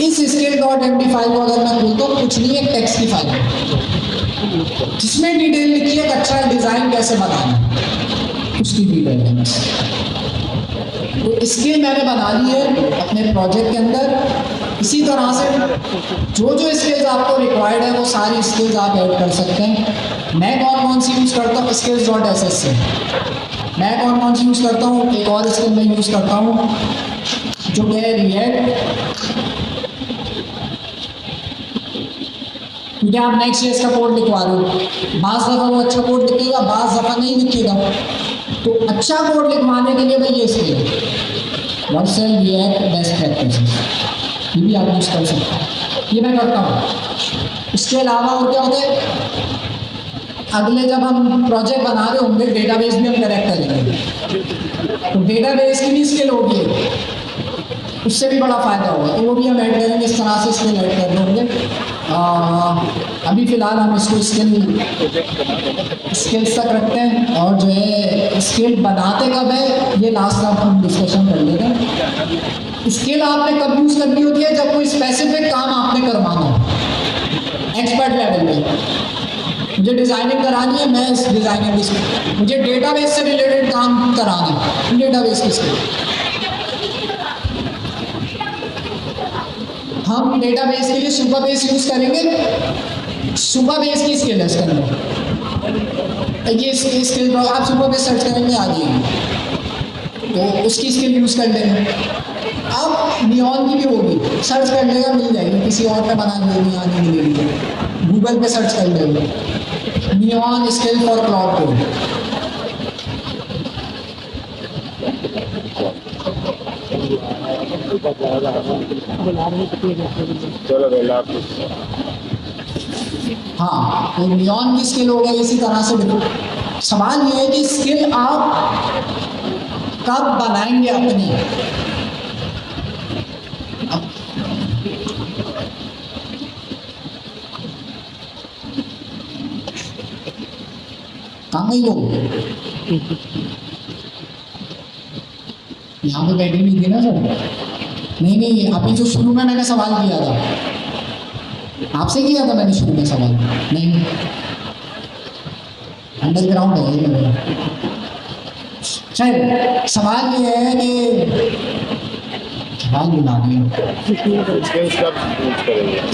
इस skill.md फाइल को अगर मैं खोलता हूँ, कुछ नहीं है, टेक्स्ट की फाइल है जिसमें डिटेल लिखी है अच्छा डिज़ाइन कैसे बनाना है, उसकी डिटेल है बस। तो स्किल मैंने बना ली है अपने प्रोजेक्ट के अंदर। इसी तरह से जो स्किल्स आपको रिक्वायर्ड है वो सारी स्किल्स आप ऐड कर सकते हैं। मैं कौन सी यूज़ करता हूँ, skills.ss से। मैं कौन सी यूज़ करता हूँ, एक और स्किल मैं यूज़ करता हूँ जो कि है रिएक्ट। क्योंकि आप नेक्स्ट जेएस का कोड लिखवा रहे हो, बाज़ दफ़ा वो अच्छा कोड लिखेगा, बाज़ दफ़ा नहीं लिखेगा। तो अच्छा कोड लिखवाने के लिए भाई ये स्किल है, वर्सेल रिएक्ट बेस्ट प्रैक्टिसेस, ये भी आप यूज़ कर सकते हैं। ये मैं करता हूँ। इसके अलावा और क्या होता है, अगले जब हम प्रोजेक्ट बना रहे होंगे, डेटाबेस भी हम कनेक्ट करेंगे, तो डेटाबेस की भी स्किल होगी, उससे भी बड़ा फ़ायदा होगा, तो वो भी हम ऐड करेंगे। इस तरह से स्किल ऐड कर रहे होंगे। अभी फ़िलहाल हम इसको स्किल्स तक रखते हैं, और जो है स्किल बनाते कब है ये लास्ट अब हम डिस्कशन कर लेंगे। स्किल आपने कब यूज़ करनी होती है, जब कोई स्पेसिफिक काम आपने करवाना हो एक्सपर्ट लेवल पे। मुझे डिज़ाइनिंग करानी है, मैं इस डिज़ाइनिंग की स्किल, मुझे डेटाबेस से रिलेटेड काम कराना है, डेटाबेस की स्किल। हम डेटाबेस के लिए सुपरबेस यूज़ करेंगे, सुपरबेस की स्किल है इसके अंदर। ये स्किल आप सुपरबेस सर्च करेंगे आ जाएगी, तो उसकी स्किल यूज़ कर लेंगे। अब नियॉन की भी होगी, सर्च कर लेगा मिल जाएगी, किसी और पे बना देगी आने मिलेगी, गूगल पे सर्च कर लेंगे neon skill for cloud code. हाँ, तो नियॉन की स्किल हो गई। इसी तरह से सवाल ये है कि स्किल आप कब बनाएंगे अपनी। कहाँ गई लोग, यहाँ पे बैठी नहीं थी ना सर। नहीं, अभी जो शुरू में मैंने सवाल किया था, आपसे किया था मैंने शुरू में सवाल। नहीं, अंडरग्राउंड है ये मेरा। खैर सवाल ये है कि सवाल बना दिया,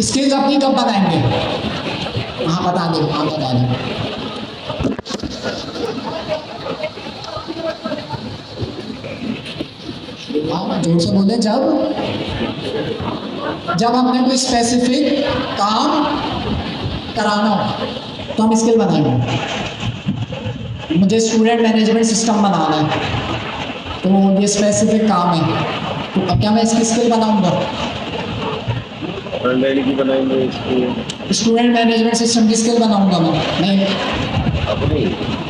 स्किल्स अपनी कब बताएंगे। हाँ बता दो, हाँ बता दो। जोर से बोले, जब हमने कोई स्पेसिफिक काम कराना हो तो हम स्किल बनाएंगे। मुझे स्टूडेंट मैनेजमेंट सिस्टम बनाना है, तो ये स्पेसिफिक काम है, तो अब क्या मैं इसकी स्किल बनाऊंगा, स्टूडेंट मैनेजमेंट सिस्टम की स्किल बनाऊंगा मैं नहीं।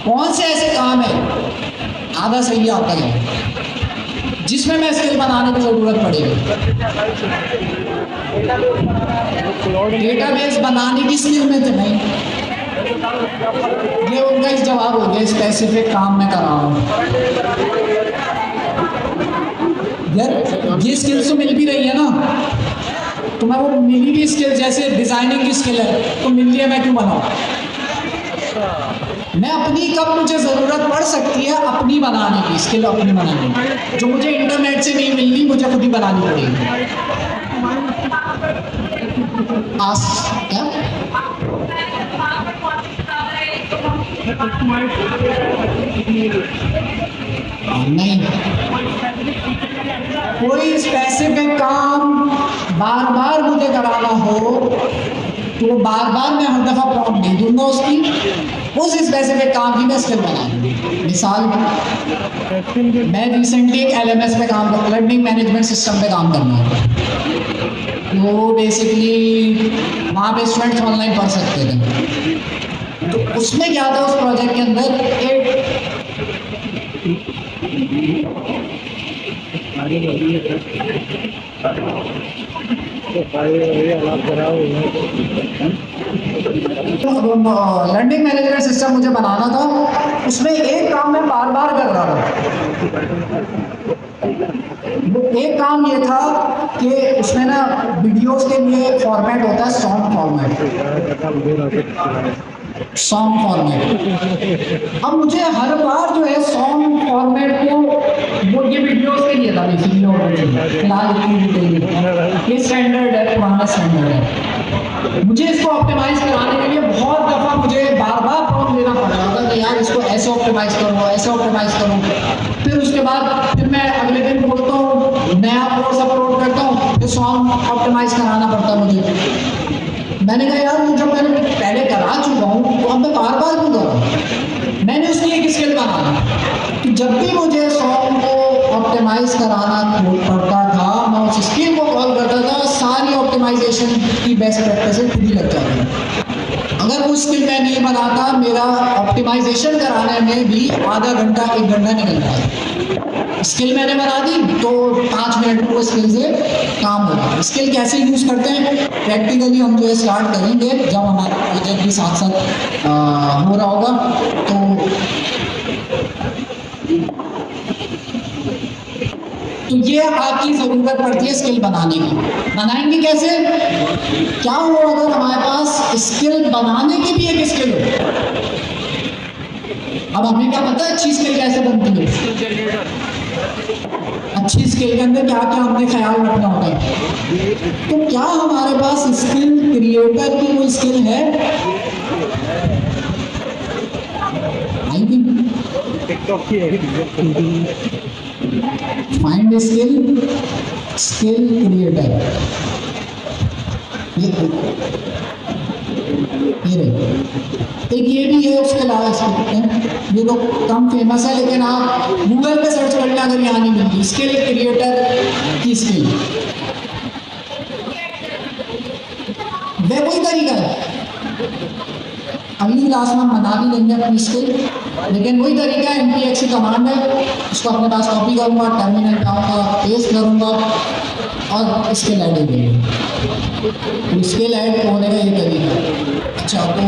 कौन से ऐसे काम है, आधा सही आता है जिसमें मैं स्किल बनाने की ज़रूरत पड़ेगी। डेटाबेस बनाने की स्किल में तो नहीं, ये उनका इस जवाब हो गया, स्पेसिफिक काम मैं कर रहा हूँ। यार ये स्किल्स तो मिल भी रही है ना, तो मैं वो मिली भी स्किल, जैसे डिजाइनिंग की स्किल है तो मिल लिया, मैं क्यों बनाऊँ? मैं अपनी, कब मुझे ज़रूरत पड़ सकती है अपनी बनाने की स्किल, अपनी बनाने की, जो मुझे इंटरनेट से नहीं मिल रही, मुझे खुद ही बनानी पड़ेगी। क्या नहीं, कोई स्पेसिफिक काम बार बार मुझे कराना हो तो बार बार मैं हर दफ़ा प्रॉम्प्ट दे दूंगा उसकी, उस स्पेसिफिक काम की मैं स्किल बना दूंगी। मिसाल, मैं रिसेंटली एक LMS पे काम कर, लर्निंग मैनेजमेंट सिस्टम पे काम करना है, वो बेसिकली वहाँ पे स्टूडेंट्स ऑनलाइन पढ़ सकते थे। तो उसमें क्या था, उस प्रोजेक्ट के अंदर एक लर्निंग मैनेजमेंट सिस्टम मुझे बनाना था, उसमें एक काम मैं बार बार कर रहा था। एक काम ये था कि उसमें ना वीडियोस के लिए फॉर्मेट होता है सॉन्ग फॉर्मेट। अब मुझे हर बार जो है सॉन्ग फॉर्मेट को, वो ये वीडियोस के लिए था फिलहाल ये स्टैंडर्ड है, पुराना स्टैंडर्ड है। मुझे इसको ऑप्टिमाइज कराने के लिए बहुत दफ़ा मुझे बार बार प्रॉम्प्ट देना पड़ रहा था कि यार इसको ऐसे ऑप्टिमाइज करो, ऐसे ऑप्टिमाइज करो। फिर उसके बाद फिर मैं अगले दिन बोलता हूँ, नया कोर्स अपलोड करता हूँ, फिर सॉन्ग ऑप्टिमाइज कराना पड़ता मुझे। मैंने कहा यार जब मैंने पहले करा चुका हूँ तो अब मैं बार बार क्यों कर रहा हूँ? मैंने उसकी एक स्किल बनाई कि जब भी मुझे सॉन्ग को ऑप्टिमाइज कराना पड़ता था, मैं उस स्किल को कॉल करता था, सारी ऑप्टिमाइजेशन की बेस्ट प्रैक्टिस खुद ही लग जाती। अगर वो स्किल मैं नहीं बनाता, मेरा ऑप्टिमाइजेशन कराने में भी आधा घंटा 1 घंटा निकल जाता। स्किल मैंने बना दी तो 5 मिनट में वो स्किल से काम होगा। स्किल कैसे यूज़ करते हैं प्रैक्टिकली हम जो है स्टार्ट करेंगे जब हमारा प्रोजेक्ट भी साथ साथ हो रहा होगा। तो ये आपकी ज़रूरत पड़ती है स्किल बनाने की। बनाएंगे कैसे? क्या हो अगर हमारे पास स्किल बनाने की भी एक स्किल हो? अब हमें क्या पता है अच्छी स्किल कैसे बनती है? अच्छी स्किल के अंदर क्या क्या हमने ख्याल रखना होता है। तो क्या हमारे पास स्किल क्रिएटर की कोई स्किल है? आई थिंक टिकटॉक की है। फाइंड स्किल, स्किल क्रिएटर, ये एक ये भी है। उसके अलावा ये तो कम फेमस है, लेकिन आप गूगल पे सर्च करना अगर यहाँ नहीं मिलती स्किल क्रिएटर की स्किल, वही तरीका है। अगली क्लास में हम बना भी लेंगे अपनी स्किल, लेकिन वही तरीका है। npx की कमांड है, उसको अपने पास कॉपी करूँगा, टर्मिनल पे आऊँगा, पेस्ट करूँगा और स्किल ऐड हो गई। स्किल ऐड होने का ये तरीका। अच्छा, तो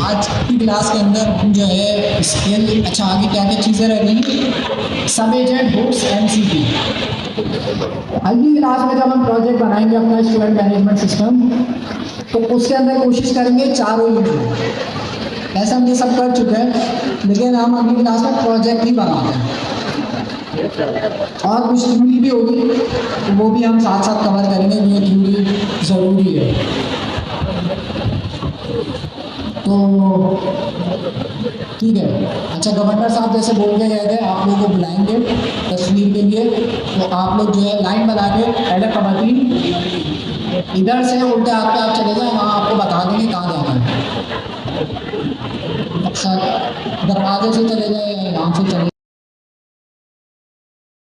आज की क्लास के अंदर हम जो है स्किल, अच्छा आगे क्या क्या चीज़ें रह गई, सब एजेंट बुक्स MCP। अगली क्लास में जब हम प्रोजेक्ट बनाएंगे अपना स्टूडेंट मैनेजमेंट सिस्टम, तो उसके अंदर कोशिश करेंगे 4 यूनिट। ऐसा हम ये सब कर चुके हैं, लेकिन हम अगली क्लास में प्रोजेक्ट ही बनाते हैं और कुछ थ्योरी भी होगी, तो वो भी हम साथ साथ कवर करेंगे। ये थ्योरी ज़रूरी है। तो ठीक है। अच्छा, गवर्नर साहब जैसे बोल के गए थे आप लोगों को बुलाएंगे तस्वीर के लिए, तो आप लोग जो है लाइन बना के पहले कबड्डी इधर से उल्टे हाथ पे आप चले जाए, वहाँ आपको बता देंगे कहाँ जाना है। अच्छा, दरवाजे से चले जाए या यहाँ से चले